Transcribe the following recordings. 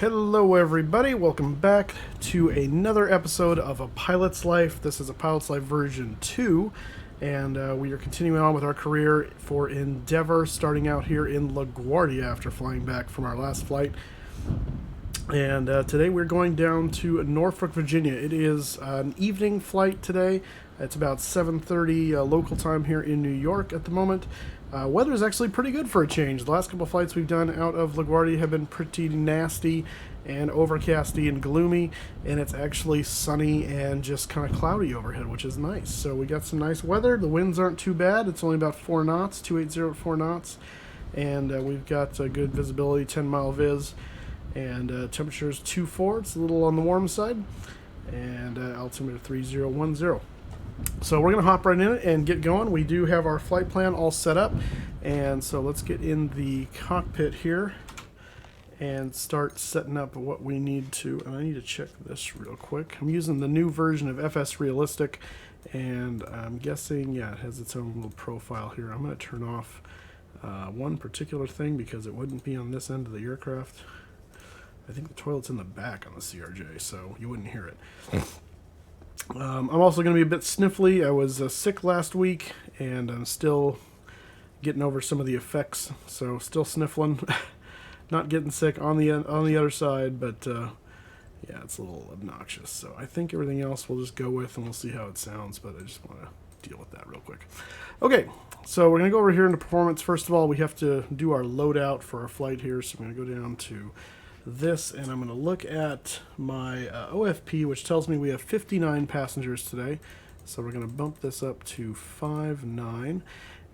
Hello everybody, welcome back to another episode of A Pilot's Life. This is A Pilot's Life version 2, and we are continuing on with our career for Endeavor, starting out here in LaGuardia after flying back from our last flight. And today we're going down to Norfolk, Virginia. It is an evening flight today. It's about 7:30 local time here in New York at the moment. Weather is actually pretty good for a change. The last couple of flights we've done out of LaGuardia have been pretty nasty and overcasty and gloomy, and it's actually sunny and just kind of cloudy overhead, which is nice. So we got some nice weather. The winds aren't too bad. It's only about 4 knots, 280 at 4 knots, and we've got good visibility, 10-mile viz, and temperature's 2.4. It's a little on the warm side, and altimeter 3010. So we're going to hop right in it and get going. We do have our flight plan all set up, and so let's get in the cockpit here and start setting up what we need to. And I need to check this real quick. I'm using the new version of FS Realistic, and I'm guessing, yeah, it has its own little profile here. I'm going to turn off one particular thing because it wouldn't be on this end of the aircraft. I think the toilet's in the back on the CRJ, so you wouldn't hear it. I'm also going to be a bit sniffly. I was sick last week, and I'm still getting over some of the effects, so still sniffling. Not getting sick on the other side, but yeah, it's a little obnoxious. So I think everything else we'll just go with, and we'll see how it sounds, but I just want to deal with that real quick. Okay, so we're going to go over here into performance. First of all, we have to do our loadout for our flight here, so I'm going to go down to this, and I'm going to look at my OFP, which tells me we have 59 passengers today. So we're going to bump this up to 59.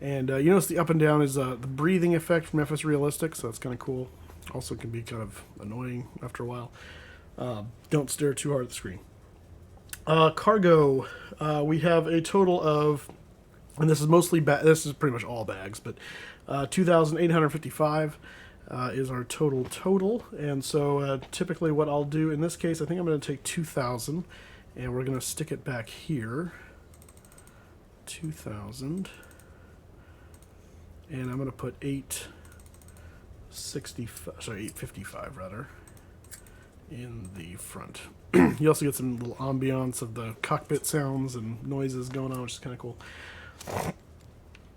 And you notice the up and down is the breathing effect from FS Realistic, so that's kind of cool. Also can be kind of annoying after a while. Don't stare too hard at the screen. Cargo, we have a total of, and this is mostly this is pretty much all bags, but 2,855. Is our total, and so typically what I'll do in this case, I think I'm going to take 2,000, and we're going to stick it back here, 2,000, and I'm going to put 855 rather, in the front. You also get some little ambiance of the cockpit sounds and noises going on, which is kind of cool.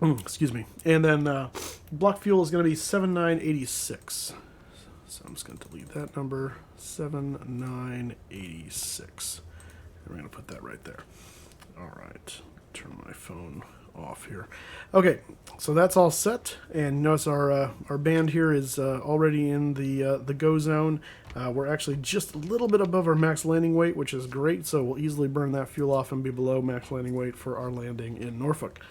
Excuse me. And then block fuel is going to be 7986. So I'm just going to delete that number, 7986. And we're going to put that right there. All right. Turn my phone off here. Okay, so that's all set. And notice our band here is already in the go zone. We're actually just a little bit above our max landing weight, which is great. So we'll easily burn that fuel off and be below max landing weight for our landing in Norfolk.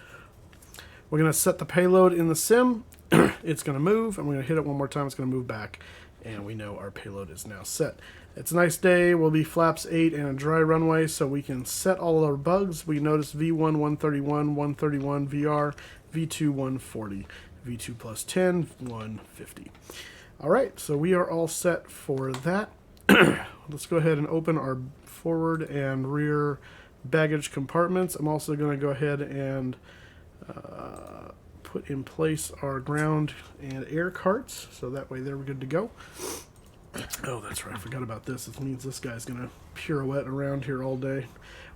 We're going to set the payload in the sim. It's going to move, and we're going to hit it one more time. It's going to move back, and we know our payload is now set. It's a nice day. We'll be flaps 8 and a dry runway, so we can set all our bugs. We notice V1 131, 131 VR, V2 140, V2 plus 10, 150. All right, so we are all set for that. Let's go ahead and open our forward and rear baggage compartments. I'm also going to go ahead and put in place our ground and air carts, so that way they're good to go. Oh, that's right, I forgot about this. It means this guy's gonna pirouette around here all day.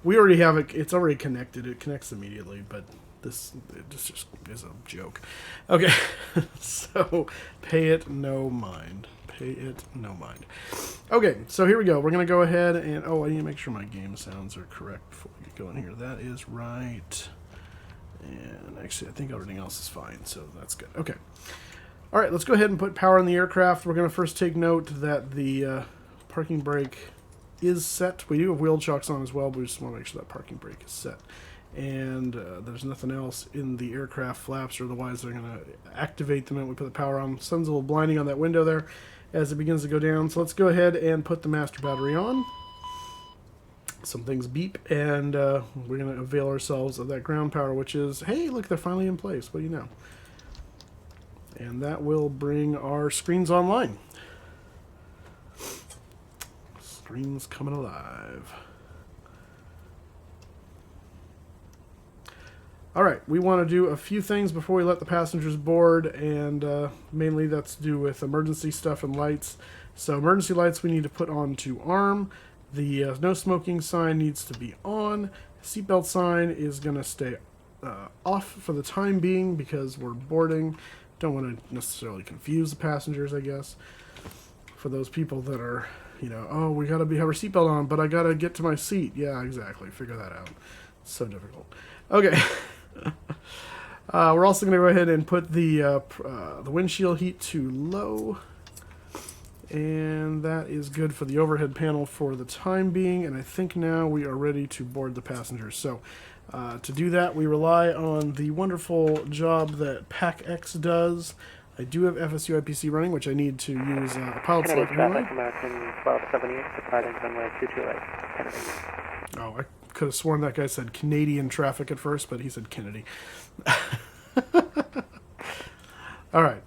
We already have it, it's already connected. It connects immediately, but this just is a joke. Okay, so pay it no mind. Pay it no mind. Okay, so here we go. We're gonna go ahead and, oh, I need to make sure my game sounds are correct before we get going here. That is right. And actually, I think everything else is fine, so that's good. Okay. All right, let's go ahead and put power on the aircraft. We're going to first take note that the parking brake is set. We do have wheel chocks on as well, but we just want to make sure that parking brake is set. And there's nothing else in the aircraft flaps, or otherwise they're going to activate them and we put the power on. Sun's a little blinding on that window there as it begins to go down. So let's go ahead and put the master battery on. Some things beep, and we're going to avail ourselves of that ground power, which is, hey, look, they're finally in place. What do you know? And that will bring our screens online. Screens coming alive. All right, we want to do a few things before we let the passengers board, and mainly that's to do with emergency stuff and lights. So emergency lights we need to put on to arm. The no smoking sign needs to be on. Seatbelt sign is going to stay off for the time being because we're boarding. Don't want to necessarily confuse the passengers, I guess. For those people that are, you know, oh, we got to have our seatbelt on, but I got to get to my seat. Yeah, exactly. Figure that out. It's so difficult. Okay. We're also going to go ahead and put the windshield heat to low. And that is good for the overhead panel for the time being. And I think now we are ready to board the passengers. So to do that, we rely on the wonderful job that PACX does. I do have FSU IPC running, which I need to use a pilot's light anyway. American 1278, departing runway 228, Kennedy. Oh, I could have sworn that guy said Canadian traffic at first, but he said Kennedy. All right.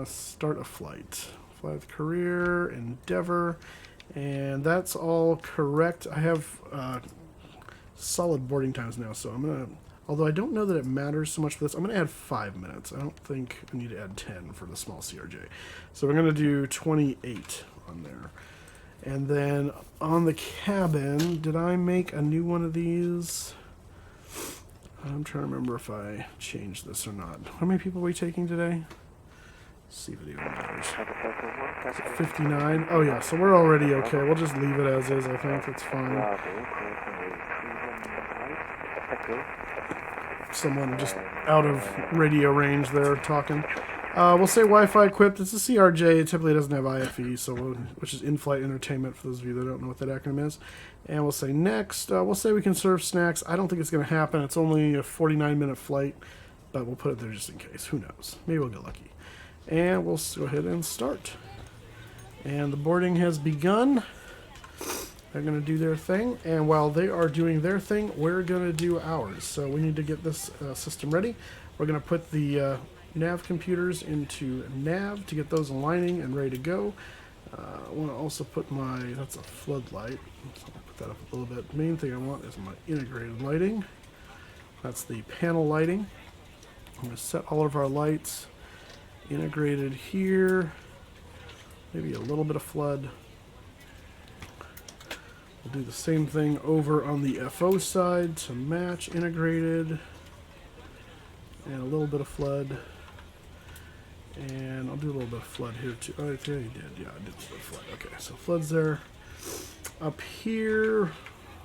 Start a flight. Fly with career, Endeavor, and that's all correct. I have solid boarding times now, so I'm going to, although I don't know that it matters so much for this, I'm going to add 5 minutes. I don't think I need to add 10 for the small CRJ. So we're going to do 28 on there. And then on the cabin, did I make a new one of these? I'm trying to remember if I changed this or not. How many people are we taking today? Let's see if it even matters. 59. Oh yeah, so we're already okay. We'll just leave it as is, I think. It's fine. Someone just out of radio range there talking. We'll say Wi-Fi equipped. It's a CRJ. It typically doesn't have IFE, so which is in-flight entertainment for those of you that don't know what that acronym is. And we'll say next. We'll say we can serve snacks. I don't think it's going to happen. It's only a 49-minute flight, but we'll put it there just in case. Who knows? Maybe we'll get lucky. And we'll go ahead and start. And the boarding has begun. They're going to do their thing. And while they are doing their thing, we're going to do ours. So we need to get this system ready. We're going to put the nav computers into nav to get those aligning and ready to go. I want to also put my, that's a floodlight. So I'll put that up a little bit. The main thing I want is my integrated lighting. That's the panel lighting. I'm going to set all of our lights integrated here. Maybe a little bit of flood. We'll do the same thing over on the FO side to match integrated. And a little bit of flood. And I'll do a little bit of flood here too. Oh, yeah, you did. Yeah, I did a little bit of flood. Okay, so flood's there. Up here,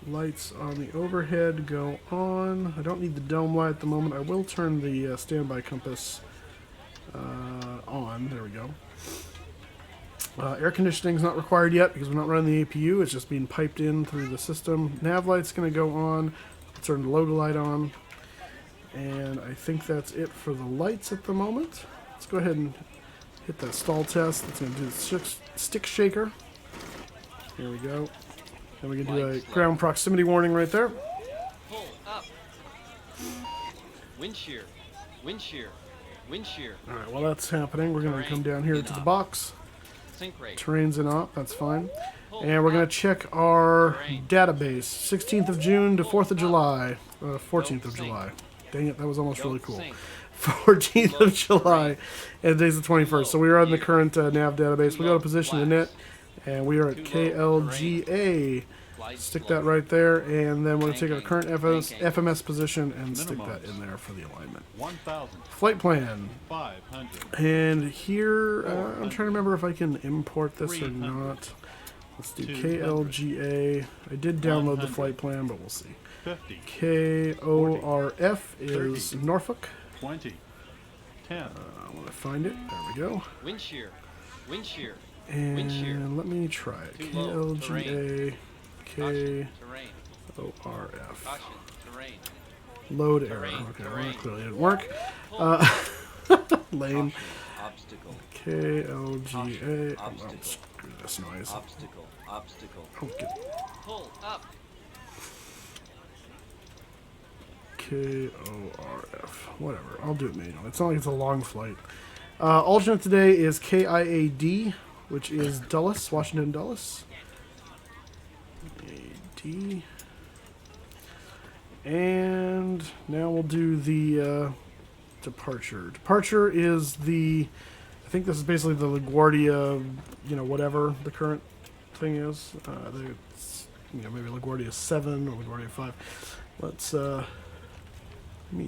lights on the overhead go on. I don't need the dome light at the moment. I will turn the standby compass on. There we go. Air conditioning is not required yet because we're not running the APU. It's just being piped in through the system. Nav light's going to go on. I'll turn the load light on. And I think that's it for the lights at the moment. Let's go ahead and hit that stall test. That's going to do the stick shaker. Here we go. And we can do a ground proximity warning right there. Pull up. Wind shear. Wind shear. Wind shear. All right, while that's happening, we're going to come down here to the box. Sync rate. Terrain's in op, that's fine. And we're going to check our database. 16th of June to 4th of July. 14th of July. Dang it, that was almost really cool. 14th of July, and today's the 21st. So we are on the current nav database. We go to position init, and we are at KLGA. Stick that right there, and then we're going to take our current FMS position and stick that in there for the alignment. Flight plan. And here, I'm trying to remember if I can import this or not. Let's do KLGA. I did download the flight plan, but we'll see. KORF is Norfolk. 20, 10. I want to find it. There we go. Wind shear. Wind shear. And let me try it. KLGA KORF. Load error. Okay, well, that clearly didn't work. Lame. KLGA. Oh, screw this noise. Obstacle. Okay. Pull up. KORF. Whatever. I'll do it manually. It's not like it's a long flight. Alternate today is KIAD, which is Dulles, Washington Dulles. AD. And now we'll do the departure. Departure is the I think this is basically the LaGuardia, you know, whatever the current thing is. It's, you know, maybe LaGuardia 7 or LaGuardia 5. Let's, you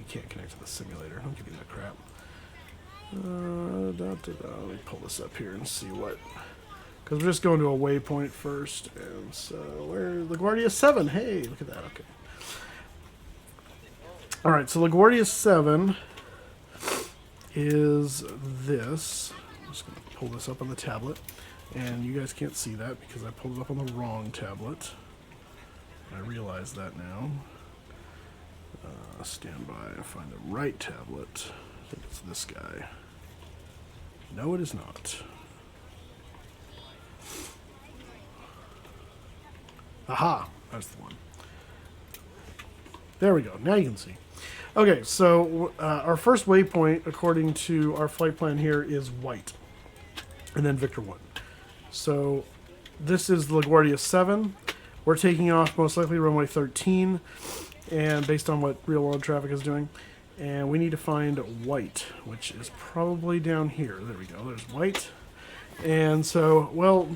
can't connect to the simulator. Don't give me that crap. Let me pull this up here and see what, because we're just going to a waypoint first. And so, where's LaGuardia 7? Hey, look at that. Okay. Alright, so LaGuardia 7 is this. I'm just going to pull this up on the tablet. And you guys can't see that because I pulled it up on the wrong tablet. I realize that now. Stand by and find the right tablet. I think it's this guy. No, it is not. Aha! That's the one. There we go. Now you can see. Okay, so our first waypoint, according to our flight plan here, is white. And then Victor 1. So this is LaGuardia 7. We're taking off most likely runway 13. And based on what real world traffic is doing. And we need to find white, which is probably down here. There we go. There's white. And so, well,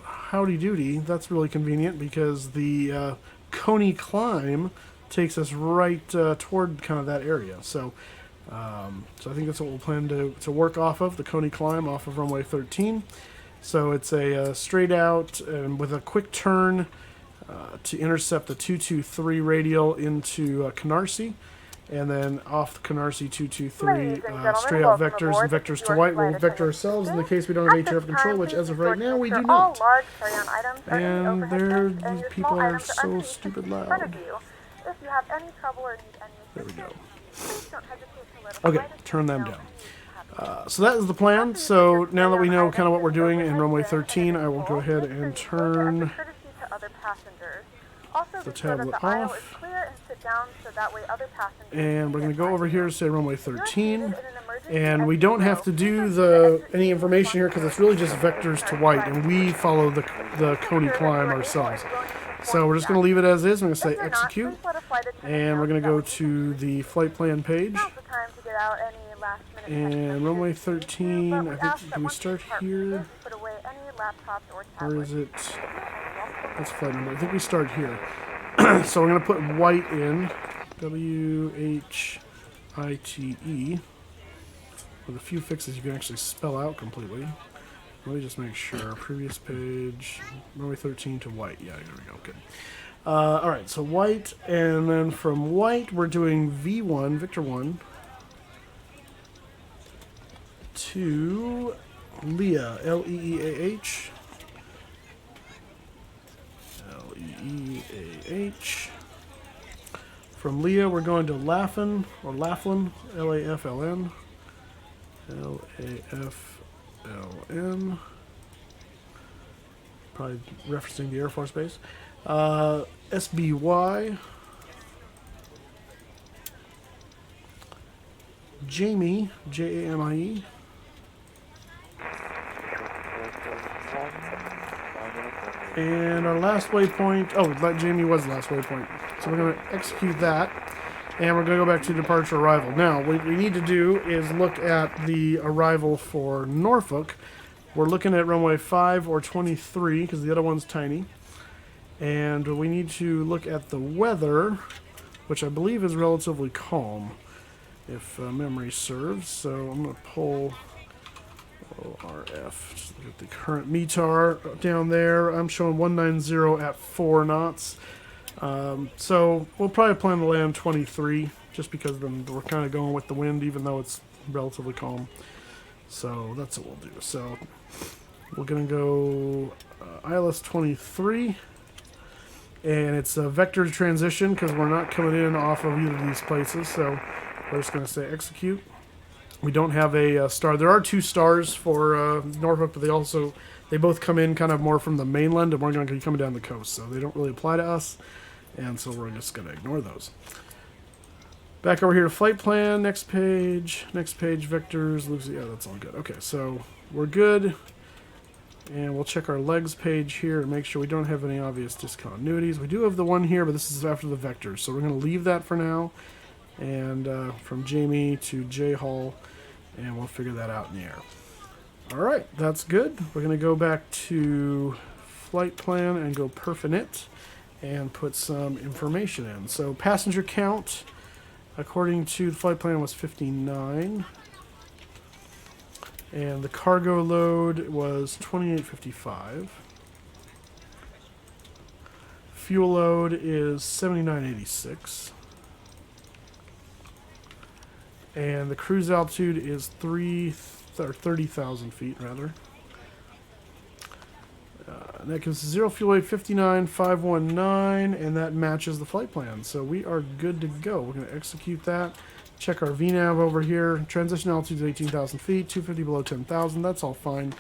howdy doody. That's really convenient because the Coney climb takes us right toward kind of that area. So, so I think that's what we'll plan to work off of, the Coney climb off of runway 13. So it's a straight out and with a quick turn to intercept the 223 radial into Canarsie, and then off the Canarsie 223 straight out vectors and vectors to white. We'll vector ourselves in the case we don't have air traffic control, which as of right now we do not. And there, these people are so stupid loud. There we go. Okay, turn them down. So that is the plan. So now that we know kind of what we're doing in runway 13, I will go ahead and turn the tablet off. And we're going to go over here to say runway 13. And we don't have to do any information here because it's really just vectors to white. And we follow the Coney climb ourselves. So we're just going to leave it as is. I'm going to say execute. And we're going to go to the flight plan page. And runway 13, I think, do we start here? Or is it? That's flight number. I think we start here. So we're going to put white in. W-H-I-T-E. With a few fixes you can actually spell out completely. Let me just make sure. Previous page. Runway 13 to white. Yeah, there we go. Good. Alright, so white. And then from white, we're doing V1, Victor 1. To Leah, L-E-E-A-H. L-E-E-A-H. From Leah, we're going to Laughlin, or Laughlin, L-A-F-L-N. L-A-F-L-N. Probably referencing the Air Force Base. S-B-Y. Jamie, J-A-M-I-E. And our last waypoint, Jamie was the last waypoint. So we're going to execute that, and we're going to go back to departure arrival. Now, what we need to do is look at the arrival for Norfolk. We're looking at runway 5 or 23, because the other one's tiny. And we need to look at the weather, which I believe is relatively calm, if memory serves. So I'm going to pull ORF. Just look at the current METAR down there. I'm showing 190 at 4 knots. So we'll probably plan to land 23, just because then we're kind of going with the wind, even though it's relatively calm. So that's what we'll do. So we're going to go ILS 23. And it's a vector transition because we're not coming in off of either of these places. So we're just going to say execute. We don't have a star. There are 2 stars for Norfolk, but they both come in kind of more from the mainland, and we're going to be coming down the coast. So they don't really apply to us, and so we're just going to ignore those. Back over here to flight plan. Next page, vectors. Yeah, that's all good. Okay, so we're good. And we'll check our legs page here and make sure we don't have any obvious discontinuities. We do have the one here, but this is after the vectors. So we're going to leave that for now. And from Jamie to J Hall, and we'll figure that out in the air. Alright, that's good. We're going to go back to flight plan and go perf init and put some information in. So passenger count, according to the flight plan, was 59. And the cargo load was 2855. Fuel load is 7986. And the cruise altitude is 30,000 feet, rather. And that gives 0 fuel weight 59,519, and that matches the flight plan. So we are good to go. We're going to execute that. Check our VNAV over here. Transition altitude is 18,000 feet, 250 below 10,000. That's all fine.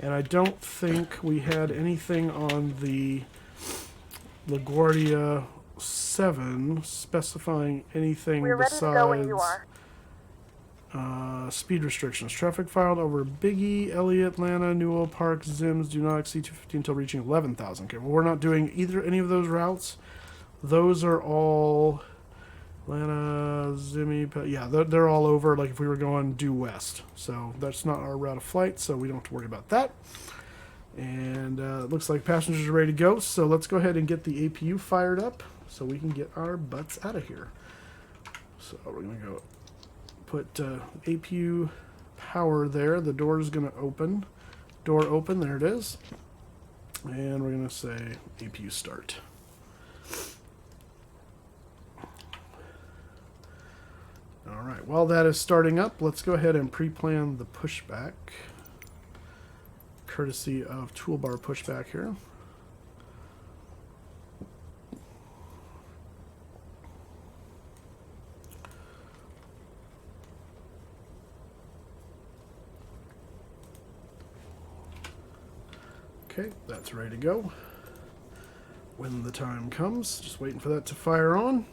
And I don't think we had anything on the LaGuardia 7 specifying anything We're ready to go when you besides are. speed restrictions. Traffic filed over Biggie, Elliott, Atlanta, Newell, Park, Zims do not exceed 250 until reaching 11,000. Okay, well, we're not doing any of those routes. Those are all Atlanta, Zimmy, yeah, they're all over, like if we were going due west. So that's not our route of flight, so we don't have to worry about that. And it looks like passengers are ready to go, so let's go ahead and get the APU fired up so we can get our butts out of here. So we're going to go put APU power there. The door is going to open. Door open, there it is. And we're going to say APU start. Alright, while that is starting up, let's go ahead and pre-plan the pushback. Courtesy of toolbar pushback here. Okay, that's ready to go. When the time comes, just waiting for that to fire on.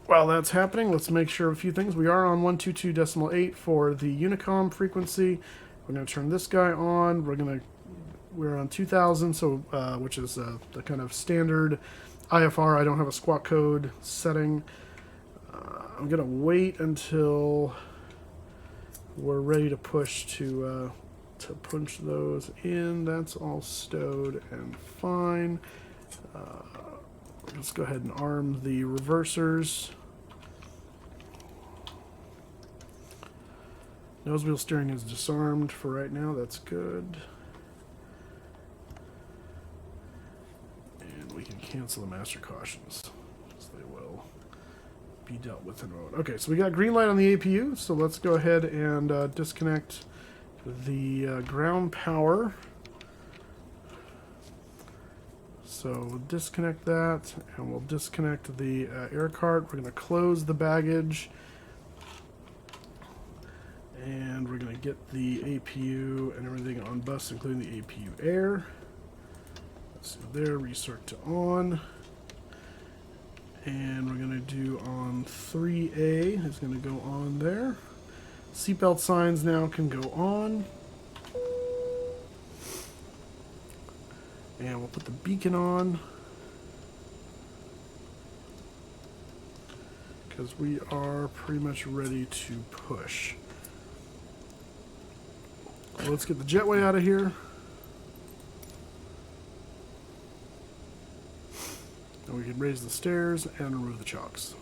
While that's happening, let's make sure of a few things. We are on 122.8 for the Unicom frequency. We're going to turn this guy on. We're on 2000, so which is the kind of standard IFR. I don't have a squawk code setting. I'm going to wait until we're ready to push to punch those in. That's all stowed and fine. Let's go ahead and arm the reversers. Nose wheel steering is disarmed for right now. That's good. And we can cancel the master cautions, as they will be dealt with in a moment. Okay, so we got green light on the APU, so let's go ahead and disconnect the ground power. So we'll disconnect that, and we'll disconnect the air cart. We're going to close the baggage, and we're going to get the APU and everything on bus, including the APU air. So there, restart to on. And we're going to do on 3A, is going to go on there. Seatbelt signs now can go on. And we'll put the beacon on, because we are pretty much ready to push. So let's get the jetway out of here. And we can raise the stairs and remove the chocks.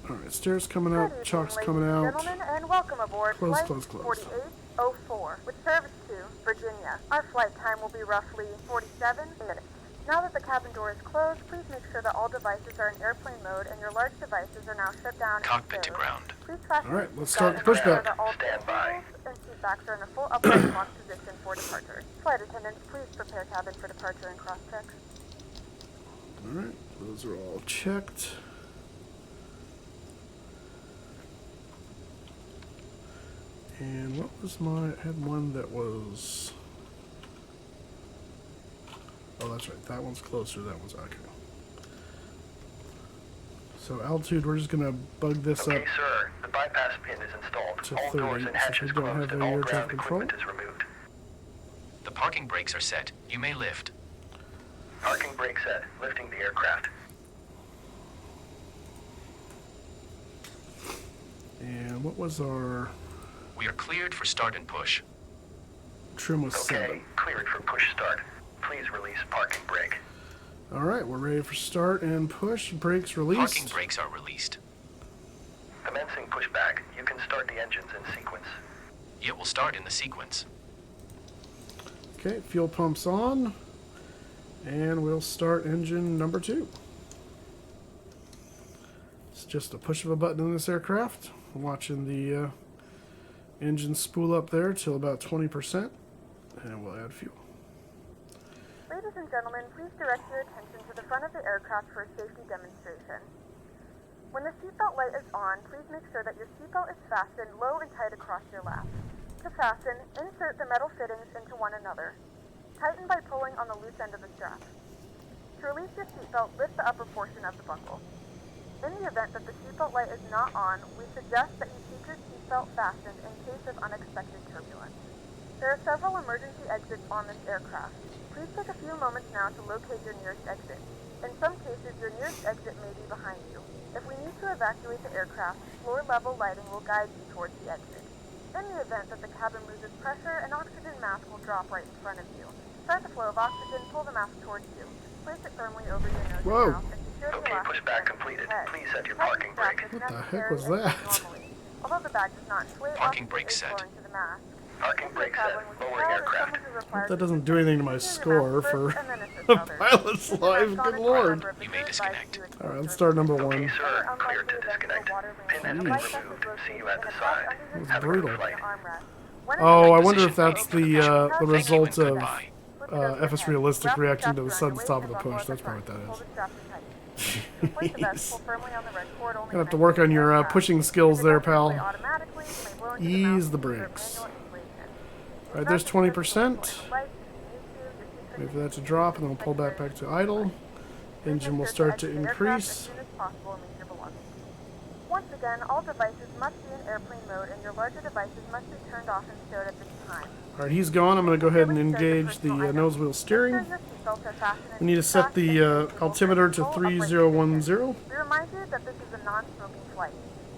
Alright, stairs coming up, chocks coming out. Gentlemen, and welcome aboard Close, Flight close, close. 4804 with service to Virginia. Our flight time will be roughly 47 minutes. Now that the cabin door is closed, please make sure that all devices are in airplane mode and your large devices are now shut down. Cockpit to ground. Please fasten Alright, your let's seatbelt start the and make sure pushback. that all Stand by. tables and seat backs are in a full upright lock position for departure. Flight attendants, please prepare cabin for departure and cross-check. Alright, those are all checked. And what was I had one that was... Oh, that's right. That one's closer. That one's okay. So altitude, we're just going to bug this Okay, up sir. The bypass pin is installed. to All 30, doors and since we hatches don't closed have and a all air ground traffic control. equipment is removed. The parking brakes are set. You may lift. Parking brake set. Lifting the aircraft. And what was our We are cleared for start and push. trim? Was Okay, 7. cleared for push start. Please release parking brake. All right, we're ready for start and push. Brakes released. Parking brakes are released. Commencing pushback. You can start the engines in sequence. It will start in the sequence. Okay, fuel pumps on. And we'll start engine number 2. It's just a push of a button in this aircraft. I'm watching the engine spool up there till about 20%. And we'll add fuel. Ladies and gentlemen, please direct your attention to the front of the aircraft for a safety demonstration. When the seatbelt light is on, please make sure that your seatbelt is fastened low and tight across your lap. To fasten, insert the metal fittings into one another. Tighten by pulling on the loose end of the strap. To release your seatbelt, lift the upper portion of the buckle. In the event that the seatbelt light is not on, we suggest that you keep your seatbelt fastened in case of unexpected turbulence. There are several emergency exits on this aircraft. Please take a few moments now to locate your nearest exit. In some cases, your nearest exit may be behind you. If we need to evacuate the aircraft, floor-level lighting will guide you towards the exit. In the event that the cabin loses pressure, an oxygen mask will drop right in front of you. Start the flow of oxygen, pull the mask towards you. Place it firmly over your nose Whoa. and mouth, and secure the Okay, elastic pushback band to completed. your head. Please set your Tighten parking the strap brake. as What the heck necessary was and use that? normally. Although the bag does not inflate, Parking oxygen brake is set. flowing to the mask. Parking If you're brake set. traveling with a Lowering child or aircraft. someone who requires That doesn't do anything to my assistance, score use your for mask first and then assist a others. pilot's Keep the life. mask on Good until a lord. member of the You may crew advises disconnect. you to All right, exit let's start number Okay, 1. sir. Cleared to disconnect. Pin has been Jeez. removed. See you at the side. That's Have a good brutal. flight. Oh, I wonder Position if that's waiting the for the Thank you result and of goodbye. FS Realistic reacting to the sudden stop of the push. That's probably what that is. Gonna have to work on your pushing skills there, pal. Ease the brakes. Alright, there's 20%. Wait for that to drop and then we'll pull back to idle. Engine will start to increase. Once again, all devices must be in airplane mode and your larger devices must be turned off and stowed at this time. Alright, he's gone. I'm going to go ahead and engage the nose wheel steering. We need to set the altimeter to 3010. We remind you that this is a non-smoking flight.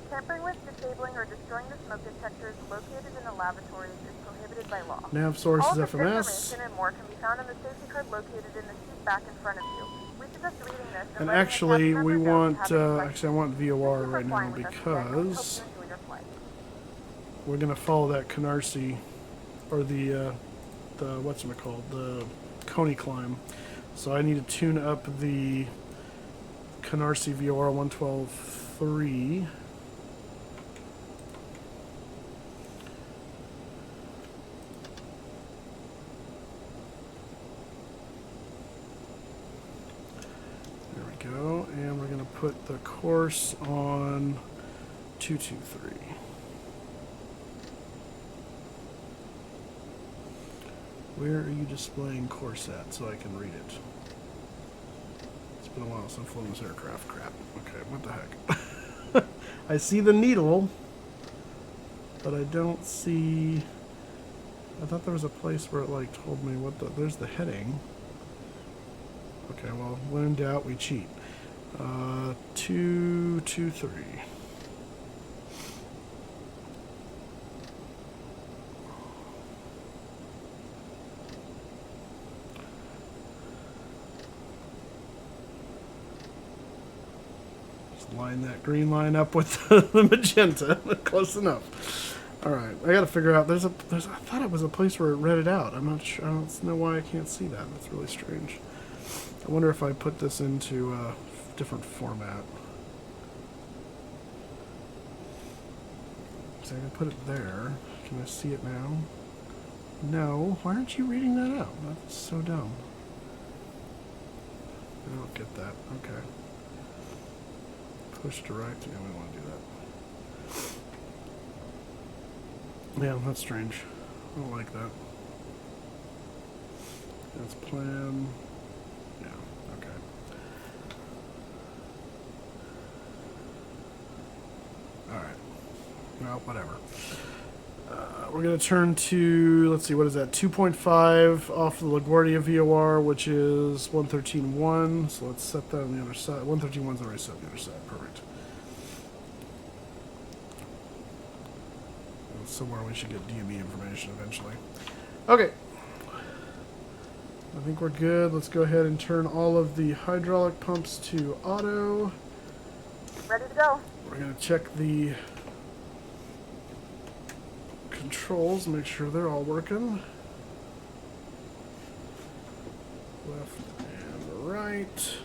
Tampering with, disabling, or destroying the smoke detectors located in the lavatories is prohibited by law. Nav source All is of this FMS. information and more can be found in the safety card located in the seat back in front of you. We suggest reading this And letting the actually, cabin we member know want, you have any questions. actually I want Thank you VOR for right now flying with us today. We hope because you enjoy your flight. we're going to follow that Canarsie, or the whatchamacallit, the Coney climb. So I need to tune up the Canarsie VOR 112.3. There we go, and we're going to put the course on 223. Where are you displaying course at so I can read it? It's been a while since I've flown this aircraft. Crap. Okay, what the heck? I see the needle, but I don't see... I thought there was a place where it like told me what the... There's the heading. Okay, well, when in doubt, we cheat. 223. Line that green line up with the magenta. Close enough. All right, I got to figure out. I thought it was a place where it read it out. I'm not sure. I don't know why I can't see that. That's really strange. I wonder if I put this into a different format. So I can put it there. Can I see it now? No. Why aren't you reading that out? That's so dumb. I don't get that. Okay. Push direct. Yeah, we want to do that. Yeah, that's strange. I don't like that. That's plan. Yeah, okay. Alright. Well, whatever. We're going to turn to, let's see, what is that? 2.5 off the LaGuardia VOR, which is 113.1. So let's set that on the other side. 113.1 is already set on the other side. Perfect. somewhere we should get DME information eventually. Okay. I think we're good. Let's go ahead and turn all of the hydraulic pumps to auto. Ready to go. We're going to check the controls, make sure they're all working. Left and right.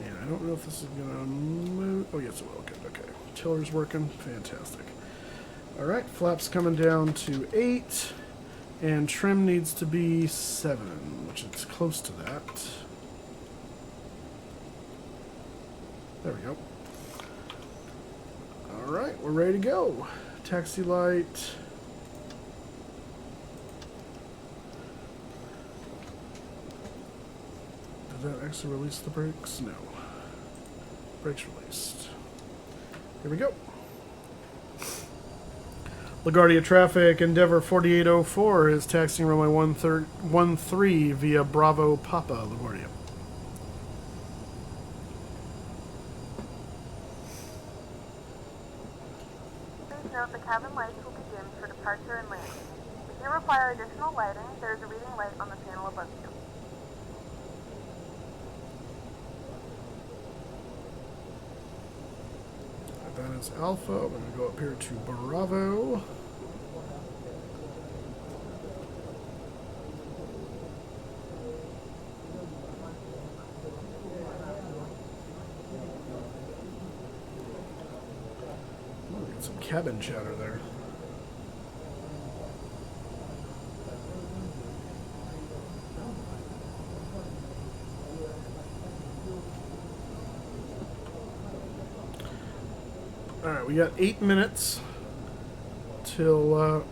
And I don't know if this is going to move. Oh, yes, it will. Good. Okay. Tiller's working. Fantastic. All right. Flaps coming down to 8. And trim needs to be 7, which is close to that. There we go. All right. We're ready to go. Taxi light. Did that actually release the brakes? No. Brakes released. Here we go. LaGuardia traffic, Endeavour 4804 is taxiing runway 13 via Bravo Papa, LaGuardia. Please note the cabin lights will be dimmed for departure and landing. If you require additional lighting, there is a reading light on the panel above you. That is Alpha. We're going to go up here to Bravo. Oh, we got some cabin chatter there. Alright, we got 8 minutes till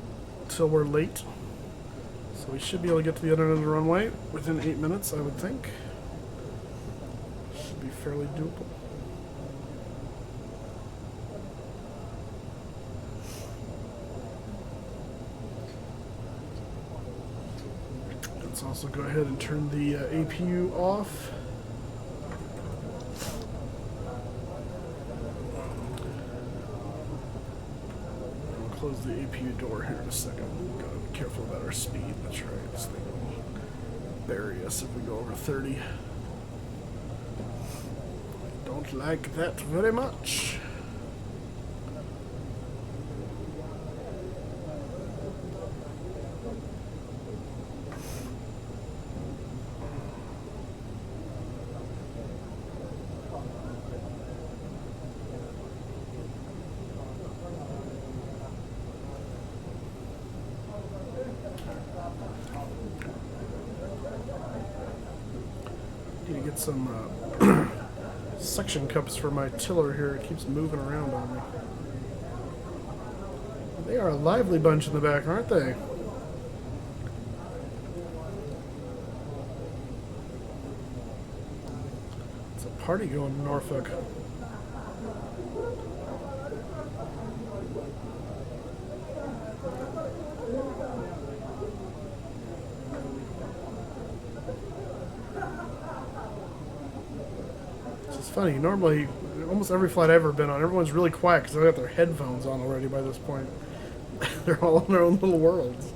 we're late. So we should be able to get to the other end of the runway within 8 minutes, I would think. Should be fairly doable. Let's also go ahead and turn the APU off. Close the APU door here in a second. Gotta be careful about our speed. That's right. This thing will bury us if we go over 30. I don't like that very much. Need to get some suction cups for my tiller here. It keeps moving around on me. They are a lively bunch in the back, aren't they? It's a party going in Norfolk. It's funny, normally, almost every flight I've ever been on, everyone's really quiet because they've got their headphones on already by this point. They're all in their own little worlds.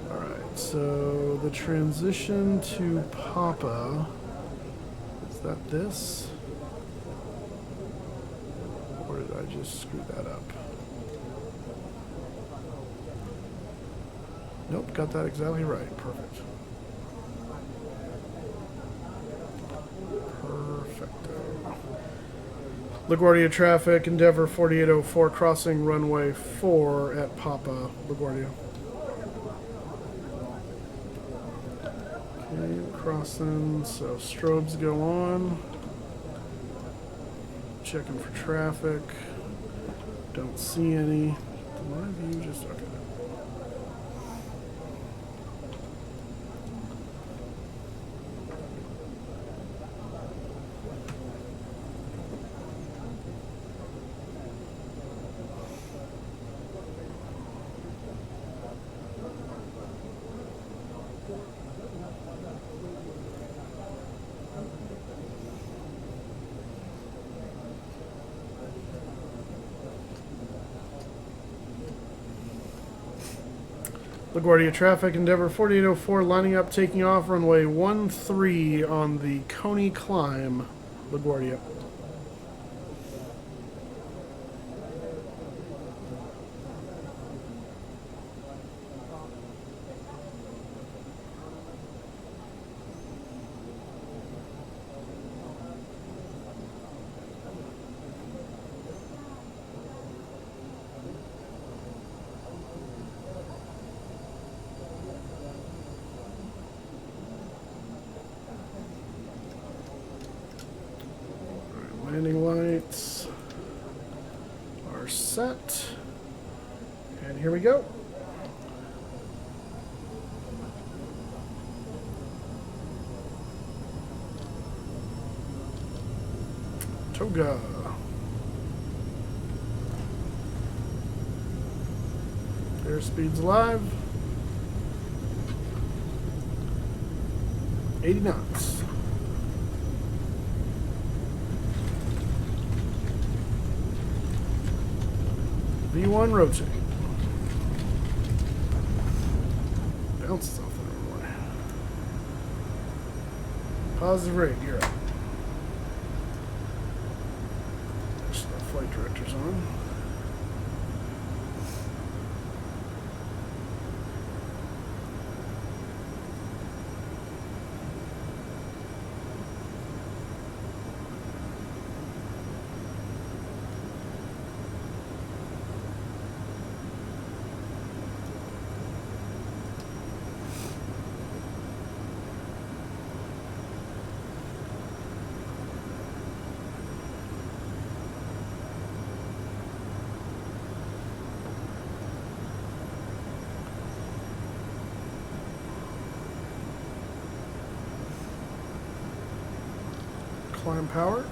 Alright, so the transition to Papa, is that this? Or did I just screw that up? Nope, got that exactly right. Perfect. LaGuardia traffic, Endeavour 4804 crossing runway 4 at Papa, LaGuardia. Okay, crossing, so strobes go on. Checking for traffic. Don't see any. My view just, okay. LaGuardia traffic, Endeavor 4804 lining up, taking off, runway 13 on the Coney climb, LaGuardia. Landing lights are set, and here we go. Toga. Airspeed's live. 80 knots. V1 rotate. Bounces off the runway. Positive rate, you're up. There's the flight director's on. Climb power.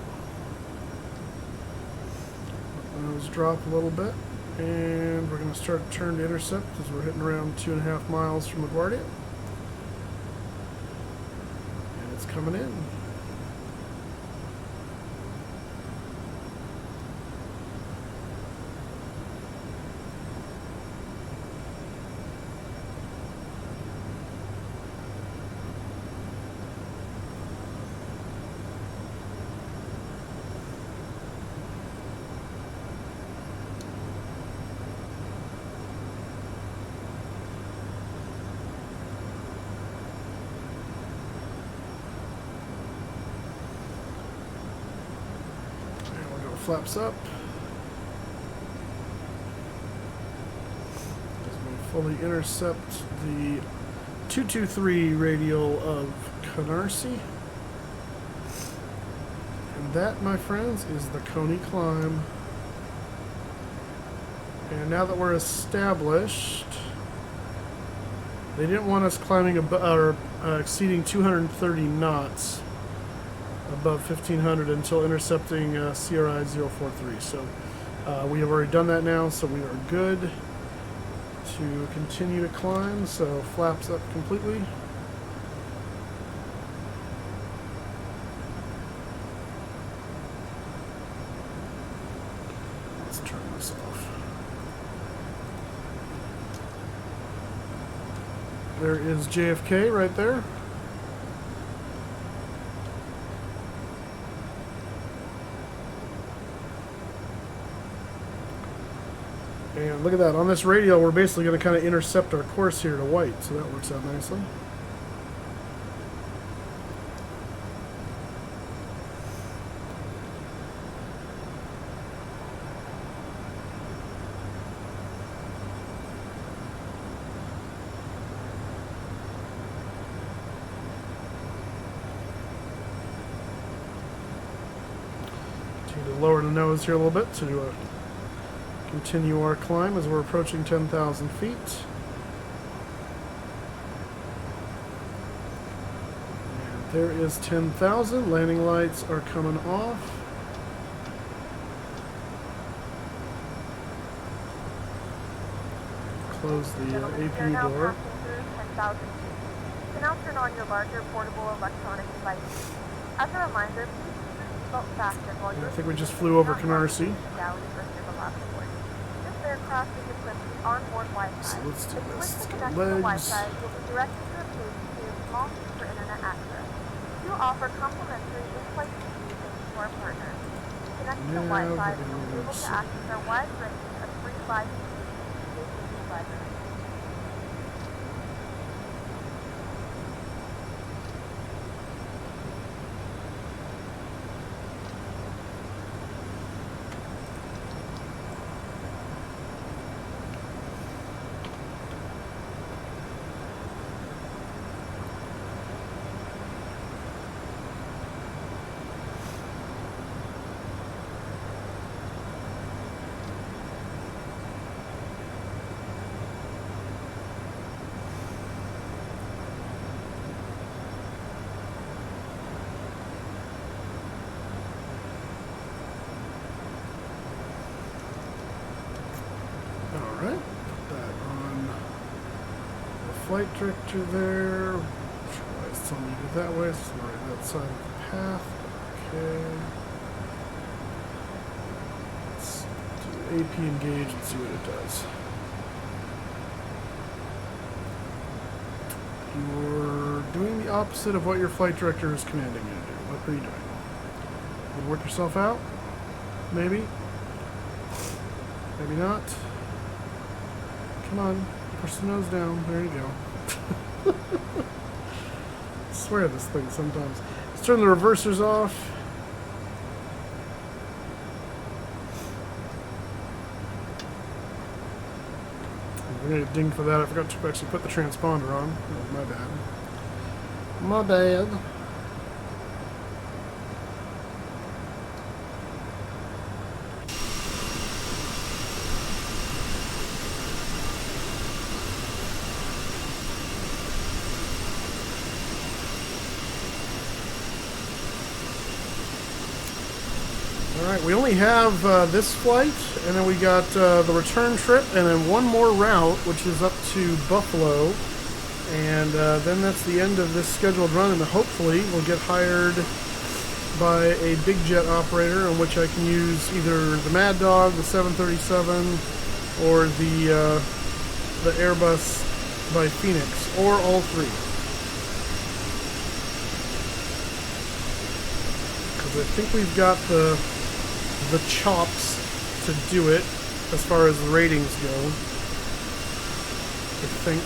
Nose drop a little bit, and we're going to start to turn to intercept as we're hitting around 2.5 miles from LaGuardia. And it's coming in. Flaps up as we fully intercept the 223 radial of Canarsie. And that, my friends, is the Coney climb. And now that we're established, they didn't want us climbing or exceeding 230 knots above 1500 until intercepting CRI 043. So we have already done that now, so we are good to continue to climb. So flaps up completely. Let's turn this off. There is JFK right there. And look at that, on this radial we're basically going to kind of intercept our course here to white, so that works out nicely. Continue to lower the nose here a little bit to continue our climb as we're approaching 10,000 feet. And there is 10,000. Landing lights are coming off. Close the AP door. You can now turn on your larger portable electronic devices. As a reminder, please keep your seatbelt fastened while you're I think we just flew over Canarsie. aircraft is equipped with onboard Wi-Fi. So let's do If you wish this. to Let's go connect to the legs. Wi-Fi, you'll be directed to a page to small for internet access. We do offer complimentary in-flight TV thanks to our partners. Connect to the Wi-Fi, and you'll be able to access our wide range of free live TV and DVD library. Alright, put that on the flight director there. Try telling me to go that way, so it's right outside of the path. Okay. Let's do AP engage and see what it does. You're doing the opposite of what your flight director is commanding you to do. What are you doing? You work yourself out? Maybe? Maybe not? Come on, push the nose down. There you go. I swear this thing sometimes. Let's turn the reversers off. We're gonna get dinged for that. I forgot to actually put the transponder on. Oh, my bad. My bad. Alright, we only have this flight, and then we got the return trip, and then one more route, which is up to Buffalo. And then that's the end of this scheduled run, and hopefully we'll get hired by a big jet operator in which I can use either the Mad Dog, the 737, or the Airbus by Phoenix, or all three. Because I think we've got the chops to do it as far as the ratings go. I think.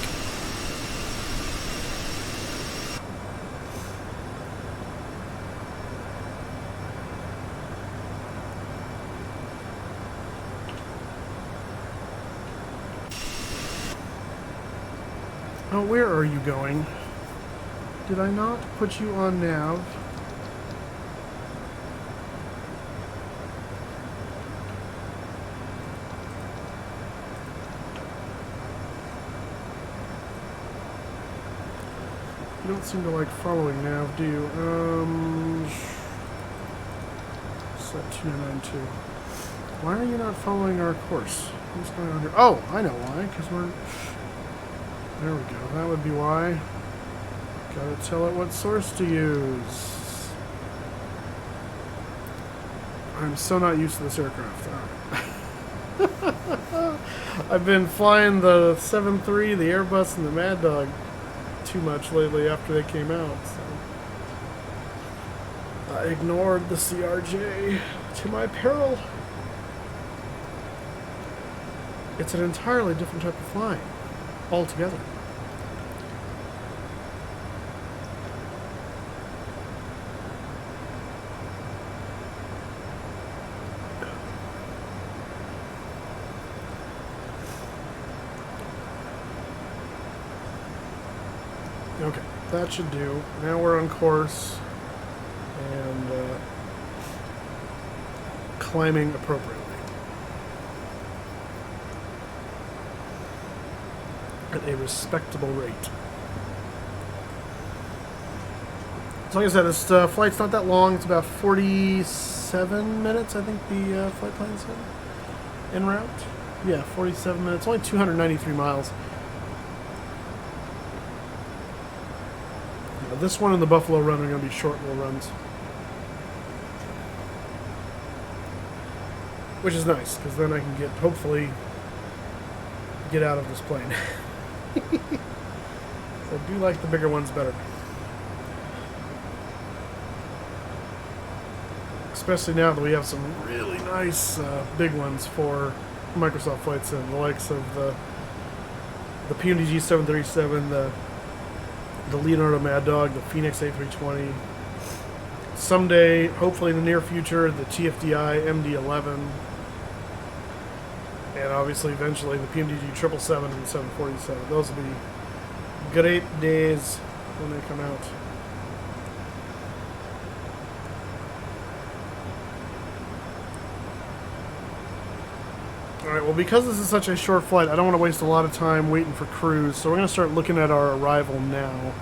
Oh, where are you going? Did I not put you on nav? You don't seem to like following nav, do you? Set 2992. Why are you not following our course? What's going on here? Oh, I know why, because we're... There we go. That would be why. Gotta tell it what source to use. I'm so not used to this aircraft. Right. I've been flying the 7.3, the Airbus, and the Mad Dog too much lately after they came out. So I ignored the CRJ to my peril. It's an entirely different type of flying. Altogether. Okay, that should do. Now we're on course and climbing appropriately. At a respectable rate. So like I said, this flight's not that long. It's about 47 minutes, I think the flight plan said. En route? Yeah, 47 minutes. Only 293 miles. Yeah, this one and the Buffalo run are going to be short little runs. Which is nice, because then I can get, hopefully, get out of this plane. I do like the bigger ones better. Especially now that we have some really nice big ones for Microsoft Flight Sim, the likes of the PMDG 737, the Leonardo Mad Dog, the Phoenix A320. Someday, hopefully in the near future, the TFDI MD11. And obviously, eventually, the PMDG 777 and 747. Those will be great days when they come out. Alright, well, because this is such a short flight, I don't want to waste a lot of time waiting for crews, so we're going to start looking at our arrival now.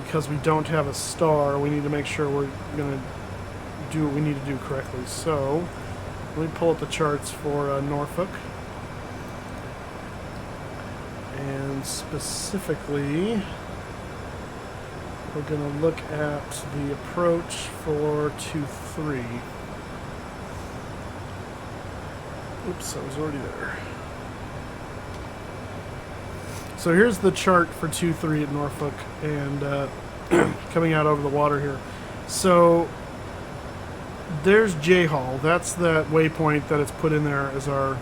Because we don't have a star, we need to make sure we're going to do what we need to do correctly. So, let me pull up the charts for Norfolk. And specifically, we're going to look at the approach for 2-3. Oops, I was already there. So here's the chart for 2-3 at Norfolk, and coming out over the water here. So there's J-Hall. That's that waypoint that it's put in there as our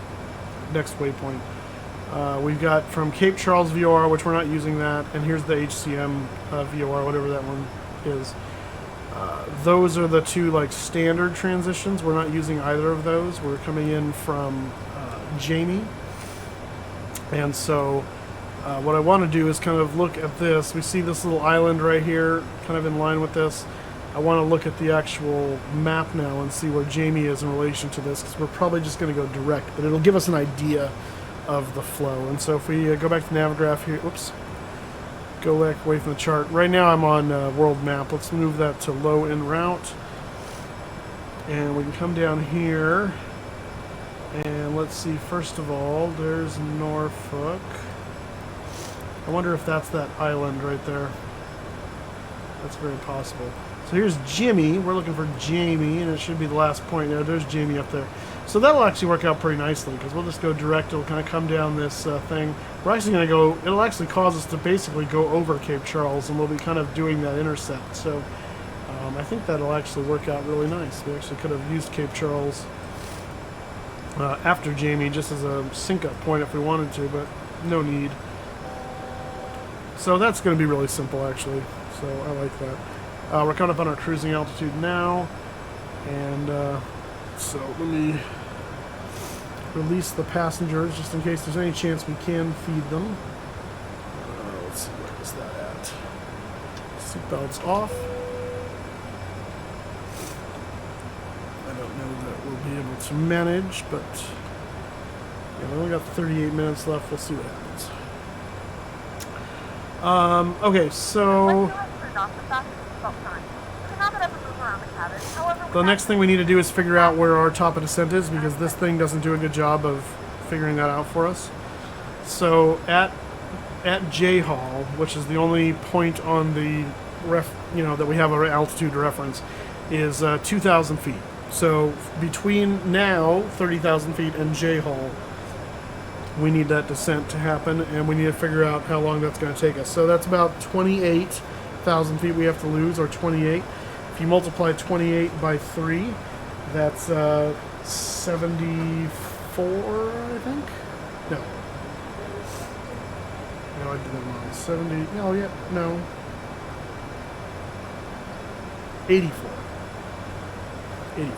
next waypoint. We've got from Cape Charles VOR, which we're not using that, and here's the HCM VOR, whatever that one is. Those are the two like standard transitions. We're not using either of those. We're coming in from Jamie, and so what I want to do is kind of look at this. We see this little island right here, kind of in line with this. I want to look at the actual map now and see where Jamie is in relation to this, because we're probably just going to go direct, but it'll give us an idea of the flow. And so if we go back to Navigraph here, oops, go back away from the chart. Right now I'm on world map. Let's move that to low en route. And we can come down here. And let's see, first of all, there's Norfolk. I wonder if that's that island right there. That's very possible. So here's Jimmy. We're looking for Jamie, and it should be the last point there. There's Jamie up there. So that'll actually work out pretty nicely, because we'll just go direct. It'll kind of come down this thing. We're actually going to go, it'll actually cause us to basically go over Cape Charles, and we'll be kind of doing that intercept. So I think that'll actually work out really nice. We actually could have used Cape Charles after Jamie just as a sync-up point if we wanted to, but no need. So that's going to be really simple, actually. So I like that. We're coming up on our cruising altitude now, and so let me release the passengers just in case there's any chance we can feed them. Let's see, where is that at? Seatbelts off. I don't know that we'll be able to manage, but yeah, we only got 38 minutes left. We'll see what happens. Okay, so the next thing we need to do is figure out where our top of descent is, because this thing doesn't do a good job of figuring that out for us. So at J-Hall, which is the only point on the that we have our altitude reference, is 2,000 feet. So between now 30,000 feet and J-Hall, we need that descent to happen, and we need to figure out how long that's going to take us. So that's about 28,000 feet we have to lose, or 28. If you multiply 28 by 3, that's 74, I think? No. No, I did that wrong. 70, no, yeah, no. 84. 84.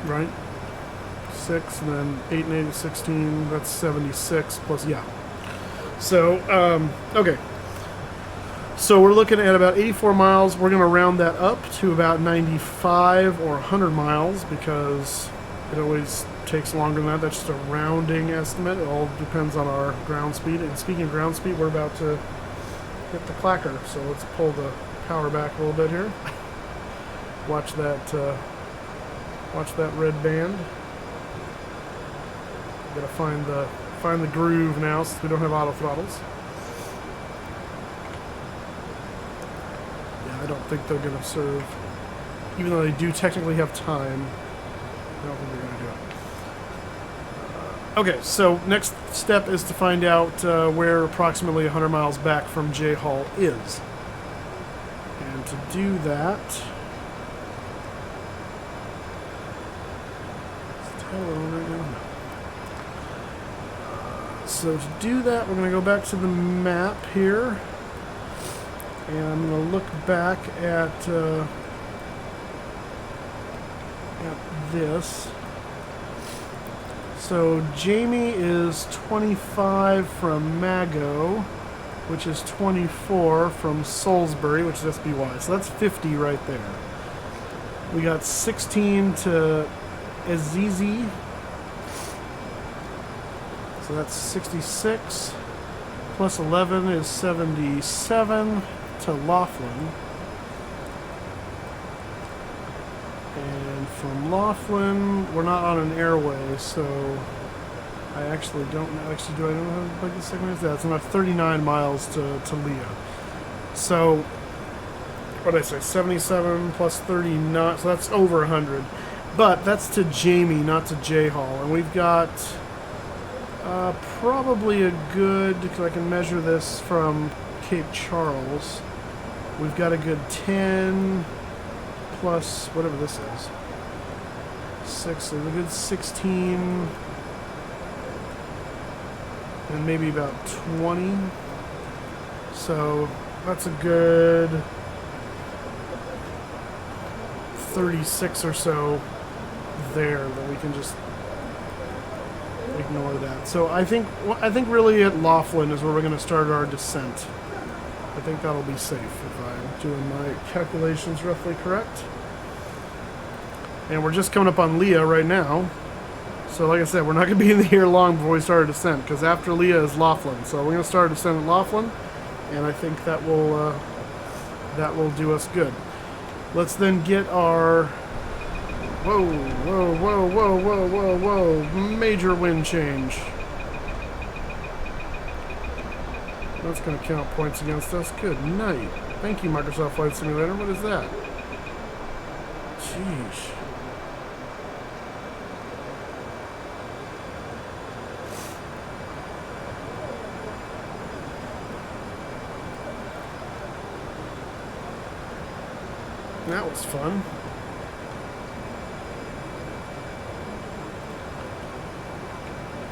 Right? 6, and then 8 and 8 is 16, that's 76 plus, yeah. So, okay. So we're looking at about 84 miles. We're going to round that up to about 95 or 100 miles, because it always takes longer than that. That's just a rounding estimate. It all depends on our ground speed. And speaking of ground speed, we're about to hit the clacker. So let's pull the power back a little bit here. Watch that red band. Gotta find the groove now, since we don't have auto throttles. Yeah, I don't think they're gonna serve, even though they do technically have time. I don't think they're gonna do it. Okay, so next step is to find out where approximately 100 miles back from J Hall is. And to do that... So to do that, we're going to go back to the map here. And I'm going to look back at this. So Jamie is 25 from Mago, which is 24 from Salisbury, which is SBY. So that's 50 right there. We got 16 to Azizi. So that's 66. Plus 11 is 77 to Laughlin. And from Laughlin, we're not on an airway, so I actually don't know. Actually, do I know how to plug this segment? Yeah, it's about 39 miles to Leah. So, what did I say? 77 plus 39, so that's over 100. But that's to Jamie, not to J Hall. And we've got probably a good, because I can measure this from Cape Charles. We've got a good 10 plus whatever this is. 6, so a good 16, and maybe about 20. So that's a good 36 or so there that we can just ignore that. So I think really at Laughlin is where we're going to start our descent. I think that'll be safe if I'm doing my calculations roughly correct. And we're just coming up on Leah right now. So like I said, we're not going to be in the air long before we start our descent, because after Leah is Laughlin. So we're going to start our descent at Laughlin, and I think that will do us good. Let's then get our... Whoa, whoa, whoa, whoa, whoa, whoa, whoa. Major wind change. That's going to count points against us. Good night. Thank you, Microsoft Flight Simulator. What is that? Jeez. That was fun.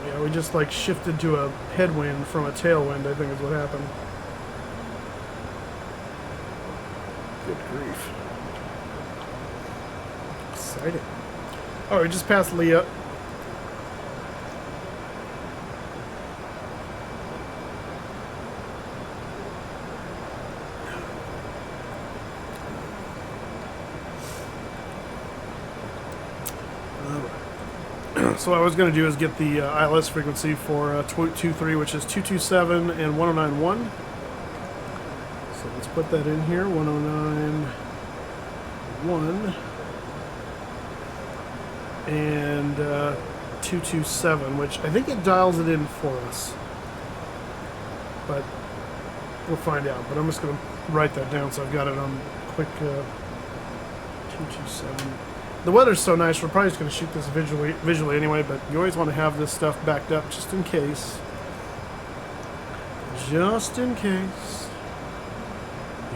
Yeah, we just like shifted to a headwind from a tailwind, I think is what happened. Good grief. Exciting. Oh, we just passed Leah. So what I was going to do is get the ILS frequency for 223, which is 227 and 1091. So let's put that in here, 1091 and 227, which I think it dials it in for us. But we'll find out. But I'm just going to write that down so I've got it on quick 227. The weather's so nice, we're probably just going to shoot this visually anyway, but you always want to have this stuff backed up just in case. Just in case.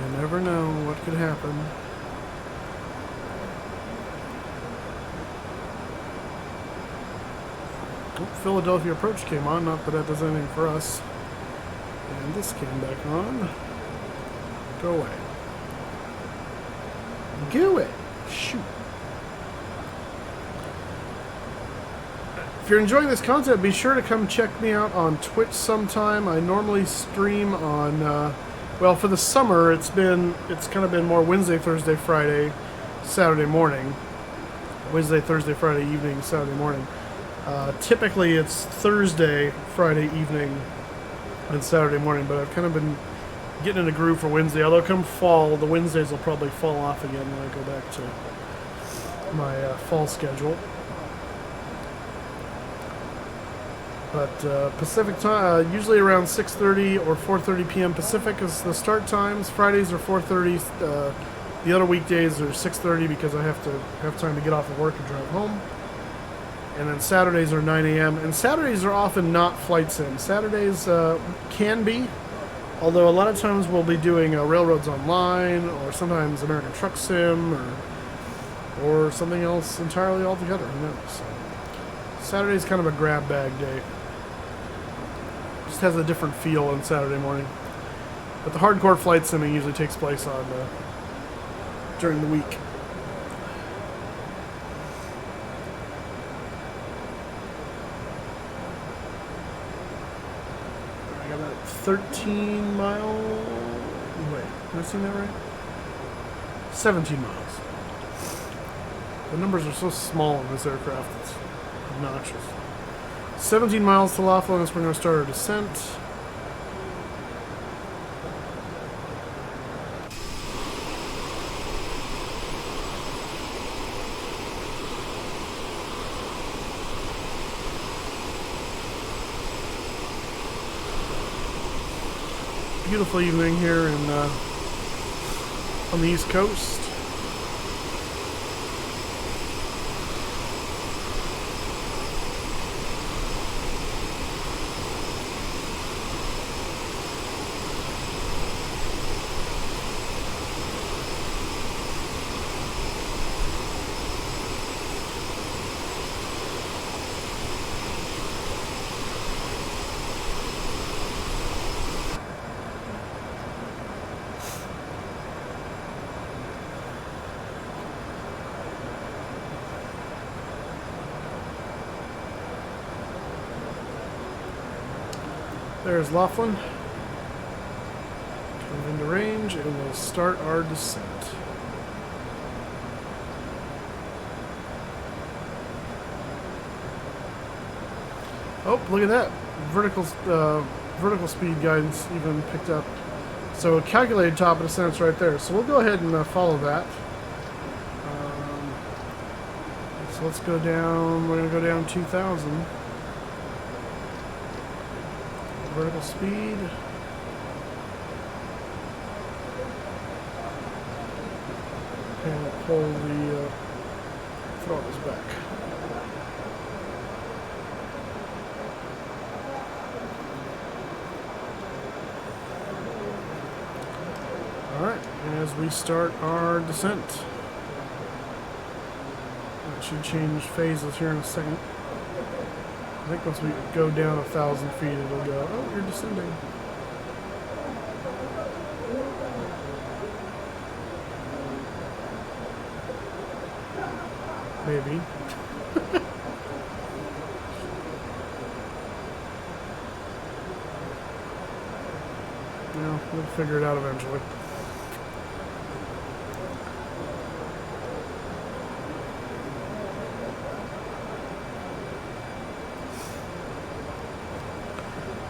You never know what could happen. Oh, Philadelphia approach came on, not that that does anything for us. And this came back on. Go away. Go away. Shoot. If you're enjoying this content, be sure to come check me out on Twitch sometime. I normally stream on, well, for the summer, it's kind of been more Wednesday, Thursday, Friday, Saturday morning. Wednesday, Thursday, Friday evening, Saturday morning. Typically, it's Thursday, Friday evening, and Saturday morning, but I've kind of been getting in a groove for Wednesday. Although come fall, the Wednesdays will probably fall off again when I go back to my fall schedule. But Pacific time, usually around 6:30 or 4:30 p.m. Pacific is the start times. Fridays are 4:30. The other weekdays are 6:30 because I have to have time to get off of work and drive home. And then Saturdays are 9 a.m. And Saturdays are often not flight sim. Saturdays can be, although a lot of times we'll be doing Railroads Online, or sometimes American Truck Sim, or something else entirely altogether. Who knows? So, Saturday's kind of a grab bag day. Just has a different feel on Saturday morning. But the hardcore flight simming usually takes place on during the week. I got that 13 mile. Wait, am I seeing that right? 17 miles. The numbers are so small in this aircraft, it's obnoxious. 17 miles to Laughlin is when we're going to start our descent. Beautiful evening here in on the East Coast. There's Laughlin. Come into range and we'll start our descent. Oh, look at that. Vertical speed guidance even picked up. So calculated top of descent's right there. So we'll go ahead and follow that. So let's go down. We're going to go down 2,000. Vertical speed. And we'll pull the throttles back. Alright, as we start our descent. That should change phases here in a second. I think once we go down 1,000 feet, it'll go, oh, you're descending. Maybe. No, we'll figure it out eventually.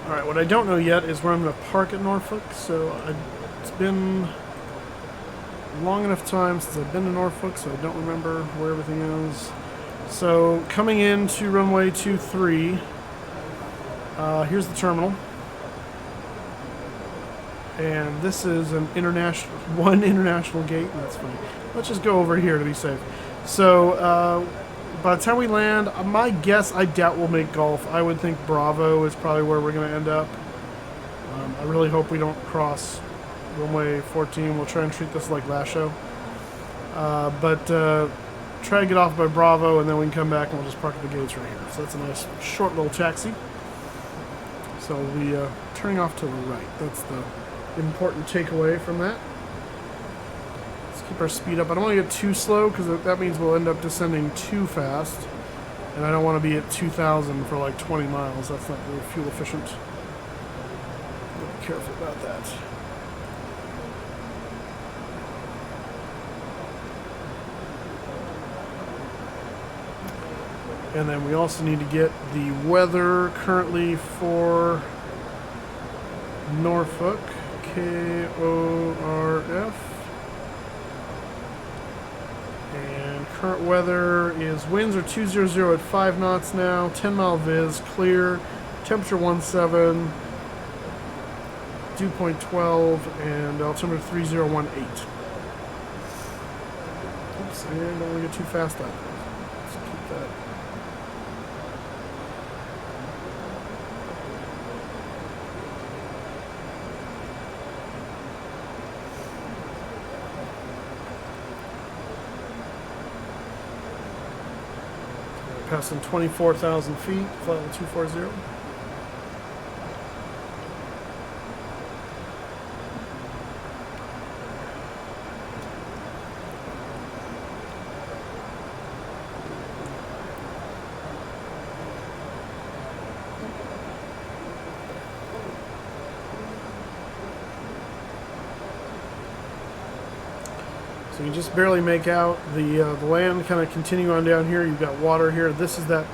Alright, what I don't know yet is where I'm going to park at Norfolk, so it's been long enough time since I've been to Norfolk, so I don't remember where everything is. So, coming into runway 23, here's the terminal. And this is an one international gate, and that's funny. Let's just go over here to be safe. So, by the time we land, my guess, I doubt we'll make Gulf. I would think Bravo is probably where we're going to end up. I really hope we don't cross runway 14. We'll try and treat this like last show. But try to get off by Bravo, and then we can come back and we'll just park at the gates right here. So that's a nice short little taxi. So we'll be turning off to the right. That's the important takeaway from that. Keep our speed up. I don't want to get too slow because that means we'll end up descending too fast. And I don't want to be at 2,000 for like 20 miles. That's not very fuel efficient. Be careful about that. And then we also need to get the weather currently for Norfolk. KORF. And current weather is winds are 200 at 5 knots now, 10 mile viz, clear, temperature 17, dew point 12, and altimeter 3018. Oops, I don't want to get too fast on it. Let's keep that passing 24,000 feet, flight level 240. So you just barely make out the land. Kind of continue on down here. You've got water here. This is that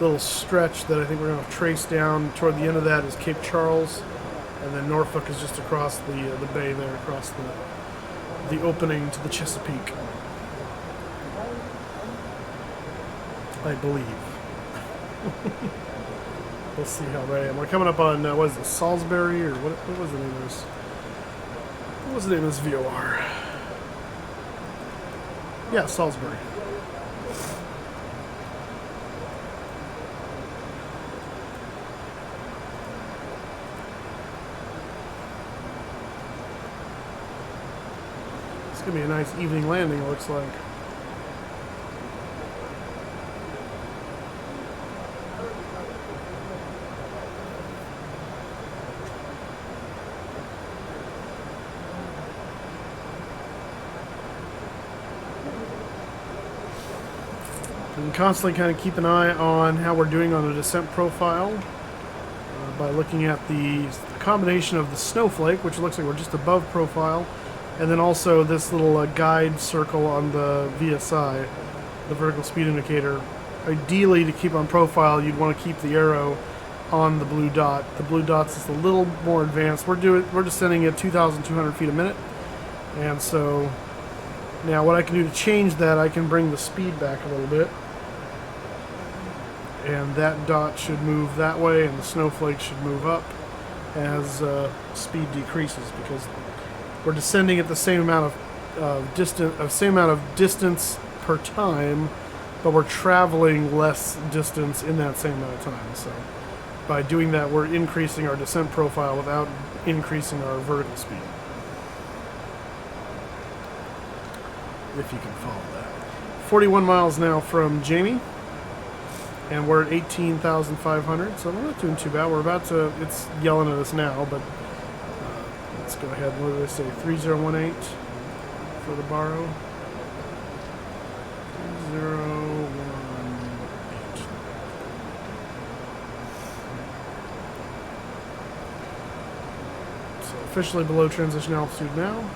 little stretch that I think we're going to trace down. Toward the end of that is Cape Charles, and then Norfolk is just across the bay there, across the opening to the Chesapeake, I believe. We'll see how right I am. We're coming up on what is it, Salisbury, or what was the name of this? What was the name of this VOR? Yeah, Salisbury. It's going to be a nice evening landing, it looks like. And constantly kind of keep an eye on how we're doing on the descent profile by looking at the combination of the snowflake, which looks like we're just above profile, and then also this little guide circle on the VSI, the vertical speed indicator. Ideally, to keep on profile, you'd want to keep the arrow on the blue dot. The blue dot's just a little more advanced. We're descending at 2,200 feet a minute, and so now what I can do to change that, I can bring the speed back a little bit. And that dot should move that way, and the snowflake should move up as speed decreases, because we're descending at the same amount of distance per time, but we're traveling less distance in that same amount of time. So by doing that, we're increasing our descent profile without increasing our vertical speed. If you can follow that. 41 miles now from Jamie. And we're at 18,500, so we're not doing too bad. We're about to, it's yelling at us now, but let's go ahead. What did I say? 3018 for the borrow. 3018. So officially below transition altitude now.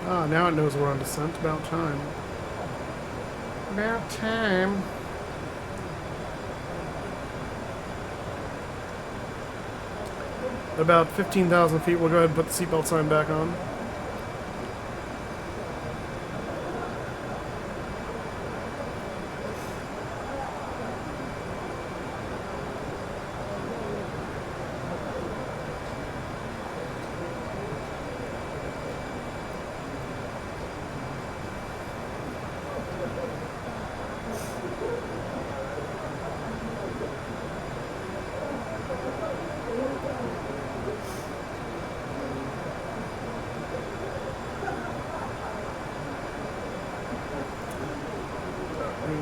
Ah, now it knows we're on descent. About time. About time. At about 15,000 feet, we'll go ahead and put the seatbelt sign back on.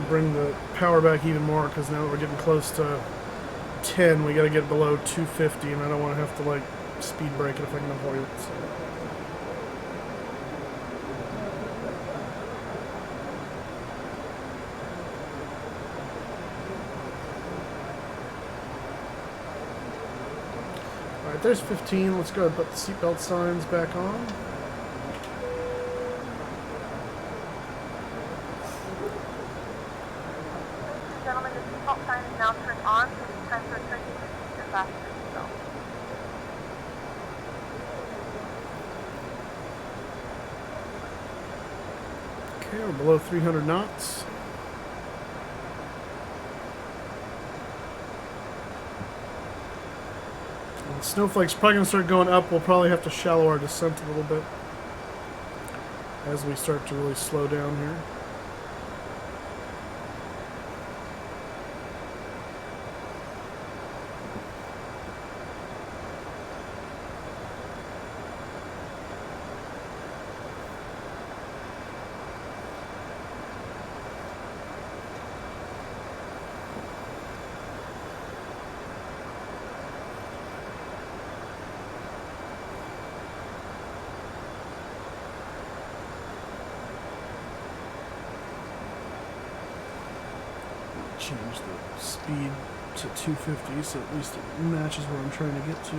Bring the power back even more, because now we're getting close to 10. We got to get below 250, and I don't want to have to like speed brake it if I can avoid it. So. All right, there's 15. Let's go ahead and put the seatbelt signs back on. Now turned on, so it's time for a turn to your fasten seatbelt. Okay, we're below 300 knots. And the snowflake's probably going to start going up. We'll probably have to shallow our descent a little bit as we start to really slow down here. change the speed to 250 so at least it matches what I'm trying to get to.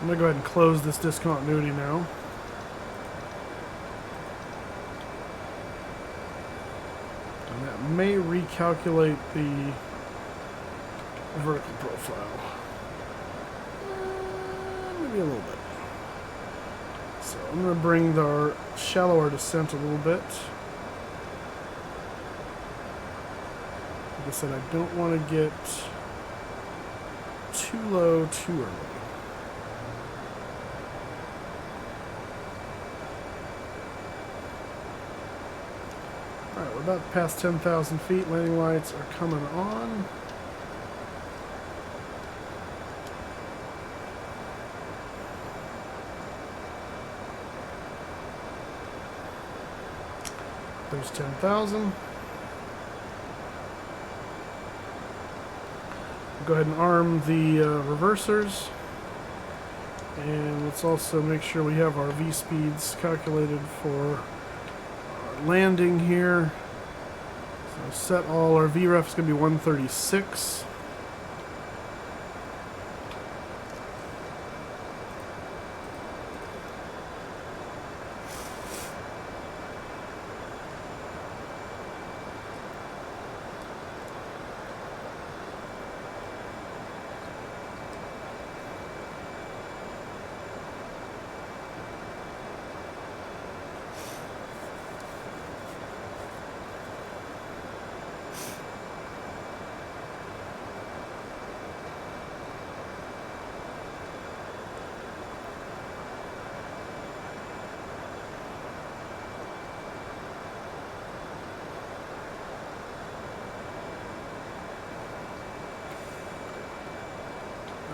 I'm going to go ahead and close this discontinuity now. And that may recalculate the vertical profile. Maybe a little bit. So I'm going to bring our shallower descent a little bit. Like I said, I don't want to get too low too early. Alright, we're about past 10,000 feet. Landing lights are coming on. There's 10,000. Go ahead and arm the reversers. And let's also make sure we have our V-speeds calculated for our landing here. So set all our VREF is going to be 136.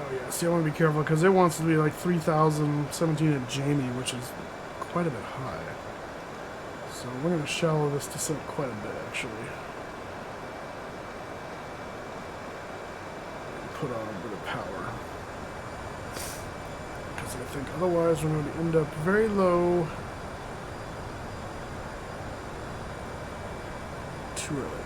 Oh yeah, see I want to be careful because it wants to be like 3,017 at Jamie, which is quite a bit high. So we're going to shallow this descent quite a bit actually. And put on a bit of power. Because I think otherwise we're going to end up very low too early.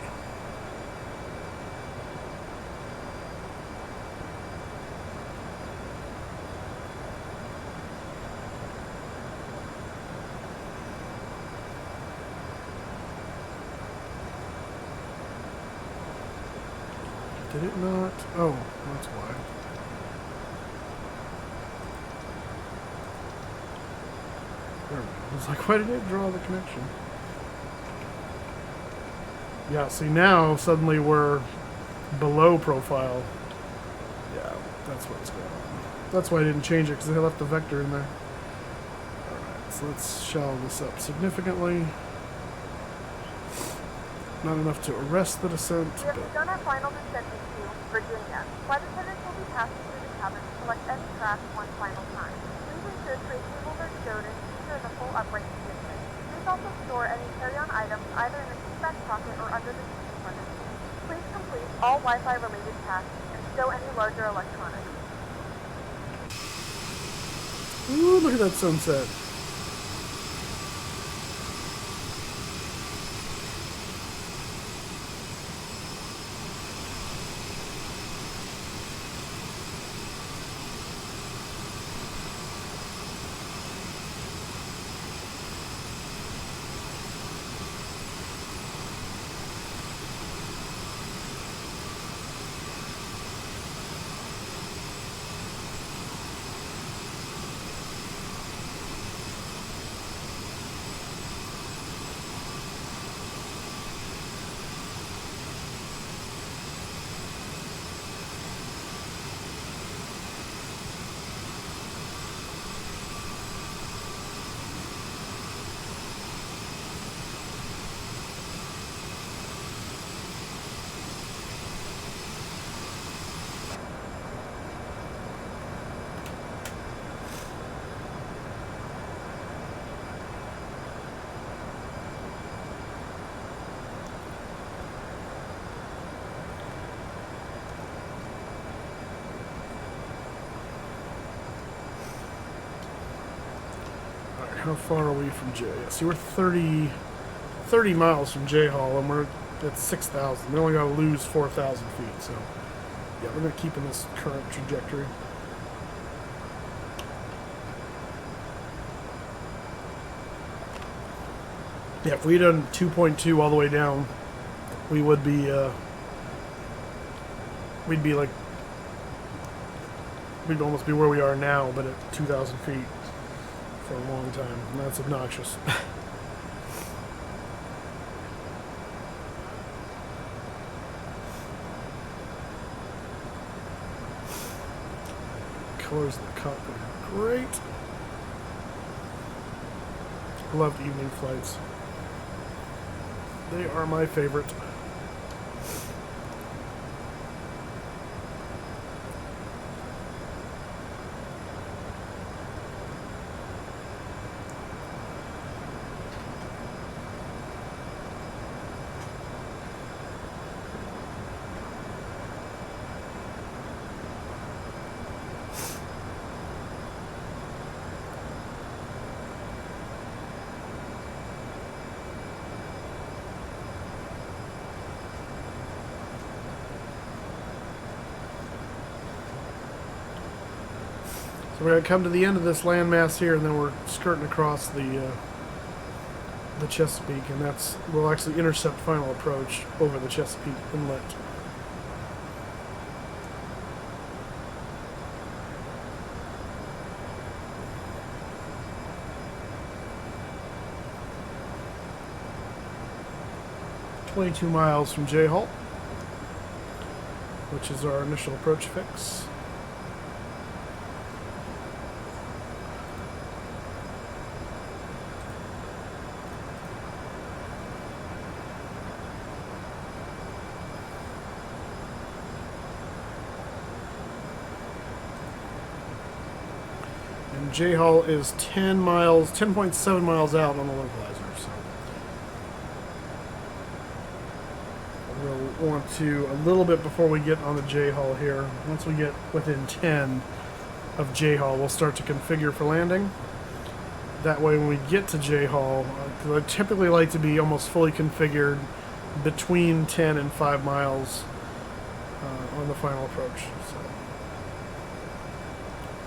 Did it not? Oh, that's why. There we go. I was like, why did it draw the connection? Yeah, see now suddenly we're below profile. Yeah, that's what's going on. That's why I didn't change it, because I left the vector in there. Alright, so let's shallow this up significantly. Not enough to arrest the descent, We have but begun our final descent into Virginia. Flight attendants will be passing through the cabin to select any craft one final time. Please ensure tray tables are stowed and seats are in a full upright position. Please also store any carry-on items either in the seat back pocket or under the seat in front of you. Please complete all Wi-Fi related tasks and stow any larger electronics. ooh, look at that sunset. how far are we from J? See, we're 30 miles from J Hall, and we're at 6,000. We only got to lose 4,000 feet, so yeah, we're going to keep in this current trajectory. Yeah, if we'd done 2.2 all the way down, we would be, we'd almost be where we are now, but at 2,000 feet for a long time, and that's obnoxious. Colors of the cockpit are great. Loved evening flights. They are my favorite. We're going to come to the end of this landmass here, and then we're skirting across the Chesapeake, and we'll actually intercept final approach over the Chesapeake Inlet. .22 miles from J Hall, which is our initial approach fix. J Hall is 10.7 miles out on the localizer, so we'll want to, a little bit before we get on the J Hall here, once we get within 10 of J Hall, we'll start to configure for landing. That way when we get to J Hall, because I typically like to be almost fully configured between 10 and 5 miles on the final approach. So.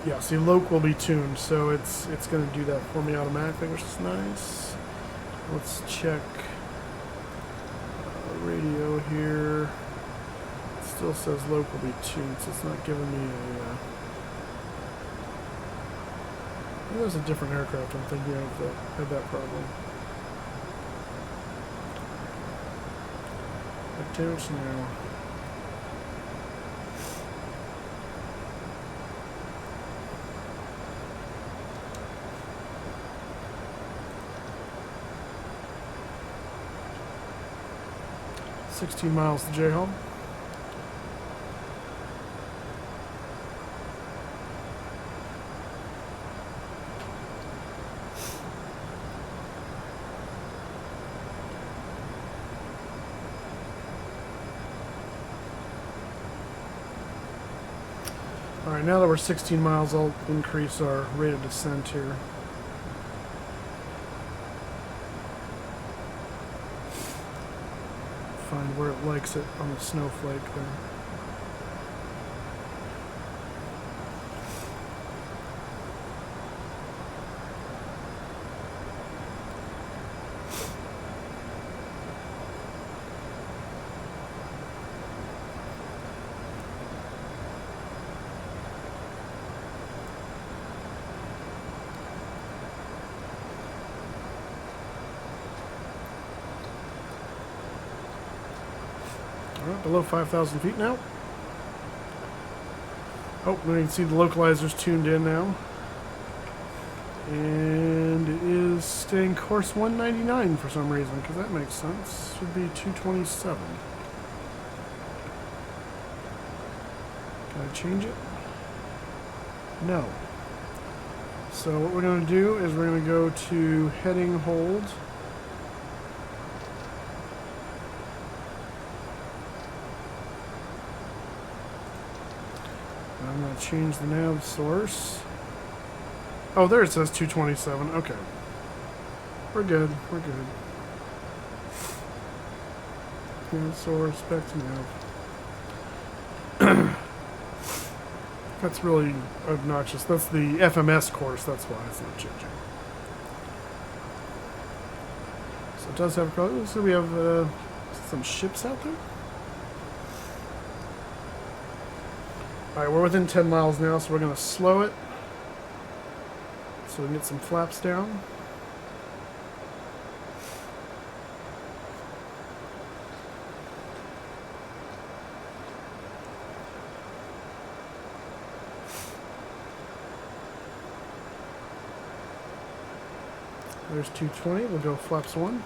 Yeah, see, Yoke will be tuned, so it's going to do that for me automatically, which is nice. Let's check radio here. It still says Yoke will be tuned, so it's not giving me a... maybe there's a different aircraft I'm thinking of that had that problem. I don't know. $16 miles to J Hall. Alright, now that we're 16 miles, I'll increase our rate of descent here. Find where it likes it on the snowflake there. Alright, below 5,000 feet now. Oh, now you can see the localizer's tuned in now. And it is staying course 199 for some reason, because that makes sense. Should be 227. Can I change it? No. So what we're going to do is we're going to go to heading hold. I'm going to change the nav source. Oh, there it says 227. Okay. We're good. We're good. Yeah, so respect to nav. That's really obnoxious. That's the FMS course. That's why it's not changing. So it does have. So we have some ships out there. All right, we're within 10 miles now, so we're going to slow it so we can get some flaps down. There's 220. We'll go flaps 1.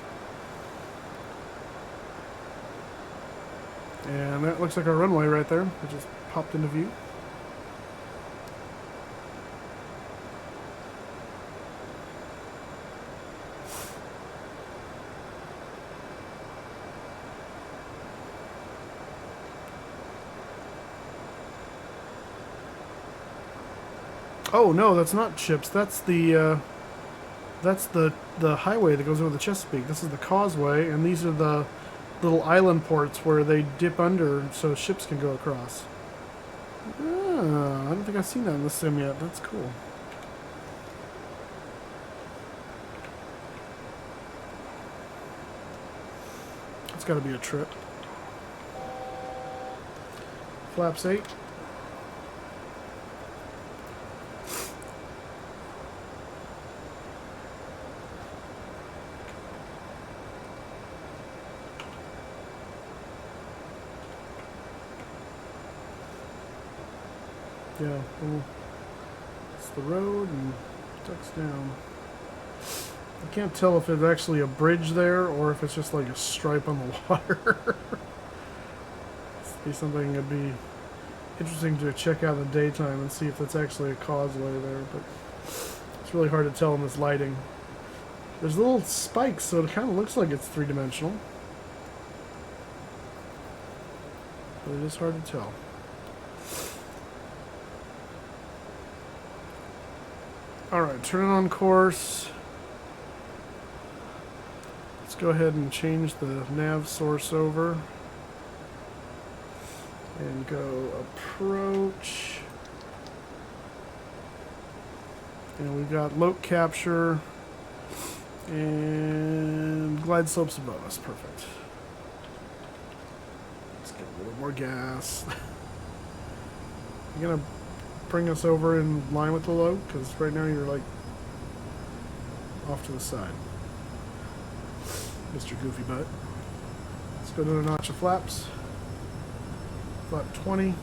And that looks like our runway right there. It just popped into view. Oh no, that's not ships. That's the highway that goes over the Chesapeake. This is the causeway, and these are the little island ports where they dip under so ships can go across. Ah, I don't think I've seen that in the sim yet. That's cool. It's got to be a trip. Flaps 8. Yeah, well, it's the road and ducks down. I can't tell if it's actually a bridge there or if it's just like a stripe on the water. This would be something that'd be interesting to check out in the daytime and see if that's actually a causeway there, but it's really hard to tell in this lighting. There's little spikes, so it kind of looks like it's three-dimensional. But it is hard to tell. Alright, turn it on course. Let's go ahead and change the nav source over. And go approach. And we've got loc capture. And glide slopes above us. Perfect. Let's get a little more gas. You're gonna bring us over in line with the low, because right now you're like off to the side, Mr. Goofy Butt. Let's go to a notch of flaps. Flap 20.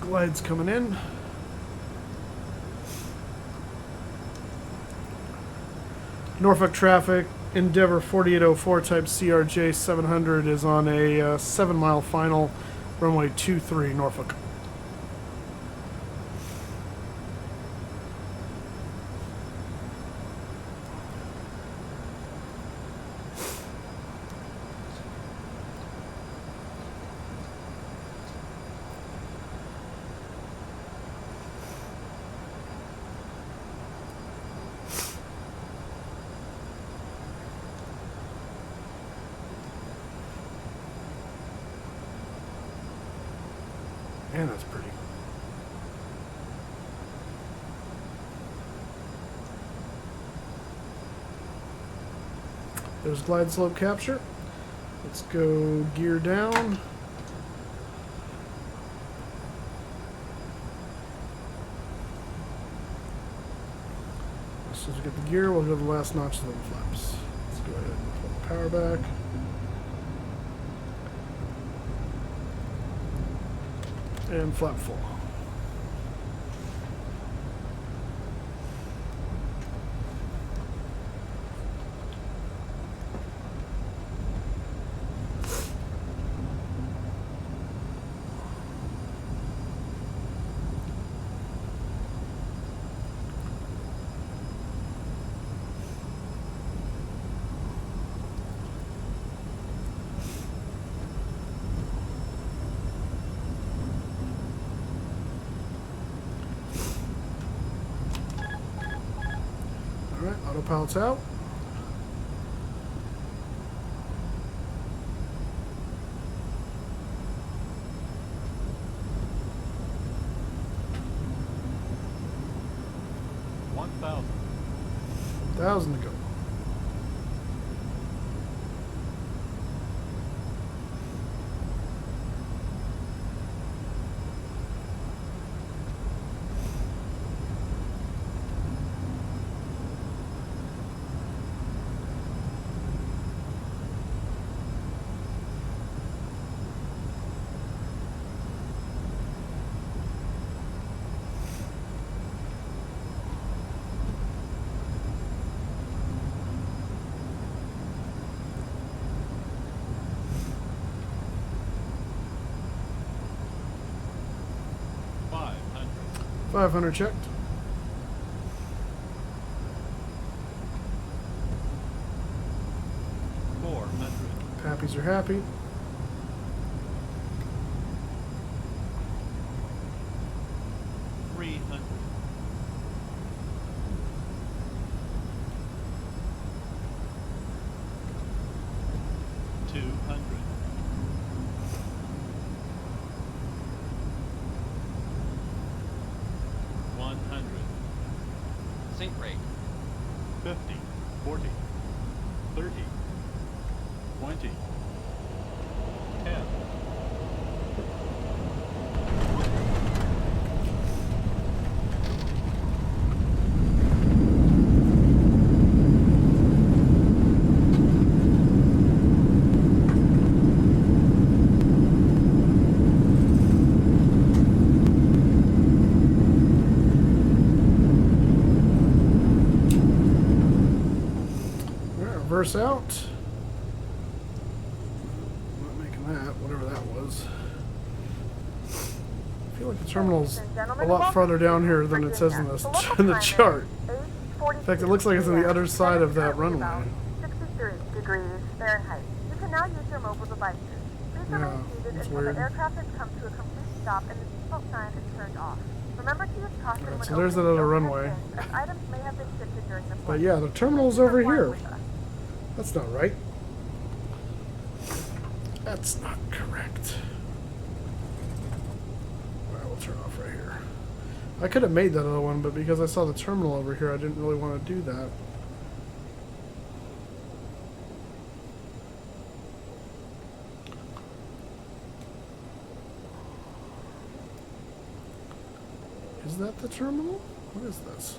Glides coming in. Norfolk traffic, Endeavour 4804 type CRJ 700 is on a 7-mile final, runway 23 Norfolk. Man, that's pretty. There's glide slope capture. Let's go gear down. As soon as we get the gear, we'll go to the last notch of the flaps. Let's go ahead and pull the power back. And flap full. Alright, autopilot's out. Thousand to go. $500 checked. Pappies are happy. Sink rate. 50, 40, 30, 20, 10. Reverse out. Not making that, whatever that was. I feel like the terminal's a lot farther down here than it says in the chart. In fact, it looks like it's on the other side of that runway. 63 degrees Fahrenheit. You can now use your mobile devices. Please remain seated until the aircraft has come to a complete stop and the seatbelt sign is turned off. Remember to use caution when So there's that other runway. as items may have been shifted during the flight. But yeah, the terminal's over here. That's not right. That's not correct. Alright, we'll turn off right here. I could have made that other one, but because I saw the terminal over here, I didn't really want to do that. Is that the terminal? What is this?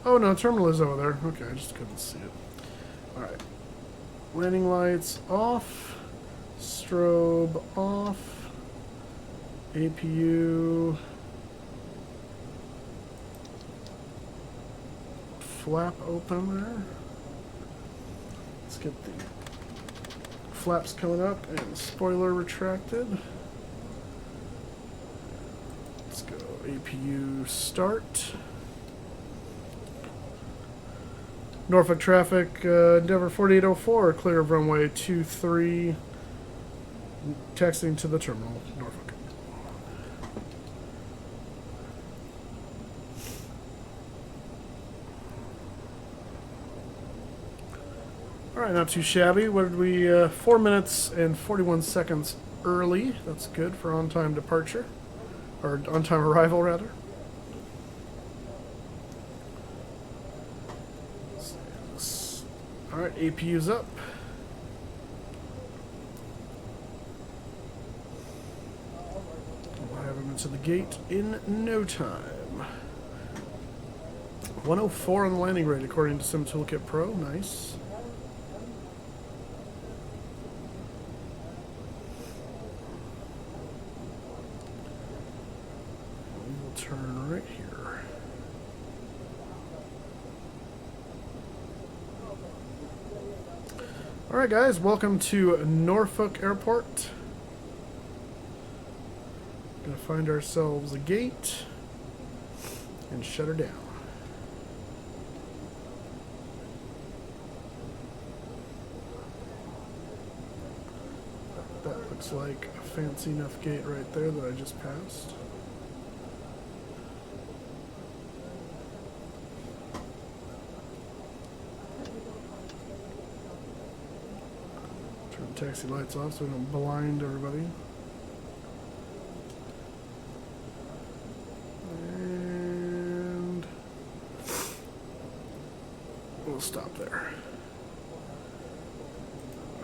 Oh no, terminal is over there. Okay, I just couldn't see it. Alright. Landing lights off. Strobe off. APU. Flap open there. Let's get the flaps coming up and spoiler retracted. Let's go APU start. Norfolk traffic, Endeavour 4804, clear of runway 23, taxiing to the terminal, Norfolk. Alright, not too shabby. What did we, 4 minutes and 41 seconds early. That's good for on-time departure, or on-time arrival, rather. Alright, APU's up. We'll have him into the gate in no time. 104 on the landing rate according to Sim Toolkit Pro. Nice. We will turn right here. Alright guys, welcome to Norfolk Airport. Gonna find ourselves a gate and shut her down. That looks like a fancy enough gate right there that I just passed. taxi lights off so we don't blind everybody. And we'll stop there.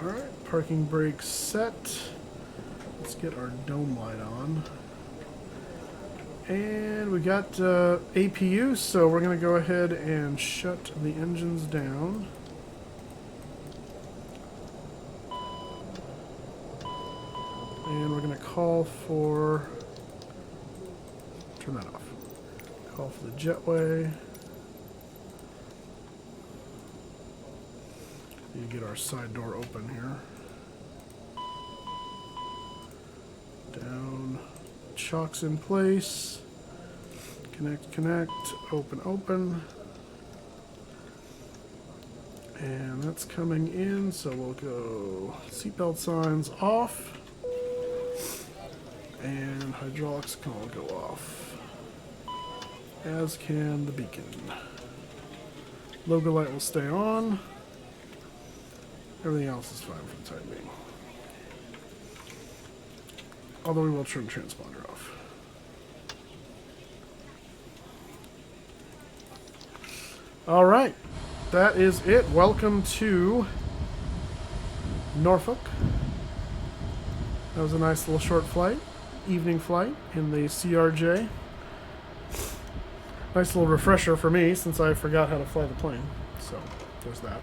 Alright, parking brake set. Let's get our dome light on. And we got APU, so we're going to go ahead and shut the engines down. And we're going to call for... Turn that off. Call for the jetway. You get our side door open here. Down. Chocks in place. Connect, connect. Open, open. And that's coming in, so we'll go seatbelt signs off. And hydraulics can all go off. As can the beacon. Logo light will stay on. Everything else is fine for the time being. Although we will turn the transponder off. Alright, that is it. Welcome to Norfolk. That was a nice little short flight, evening flight in the CRJ. Nice little refresher for me since I forgot how to fly the plane. So, there's that.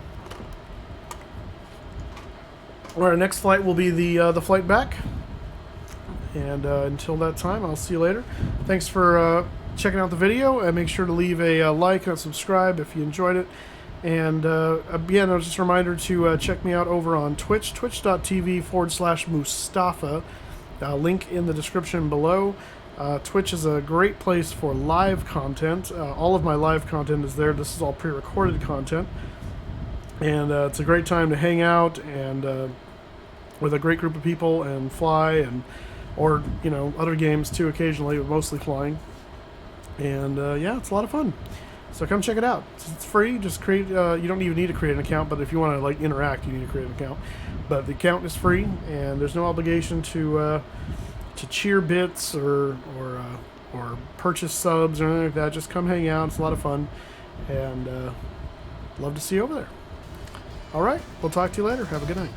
Alright, next flight will be the flight back. And until that time, I'll see you later. Thanks for checking out the video. And make sure to leave a like and subscribe if you enjoyed it. And again, just a reminder to check me out over on Twitch, twitch.tv/Mustafa. Link in the description below. Twitch is a great place for live content. All of my live content is there. This is all pre-recorded content. And it's a great time to hang out and with a great group of people and fly or you know, other games too occasionally, but mostly flying. And yeah, it's a lot of fun. So come check it out. It's free. Just create. You don't even need to create an account, but if you want to like interact, you need to create an account. But the account is free, and there's no obligation to cheer bits or purchase subs or anything like that. Just come hang out. It's a lot of fun, and love to see you over there. All right, we'll talk to you later. Have a good night.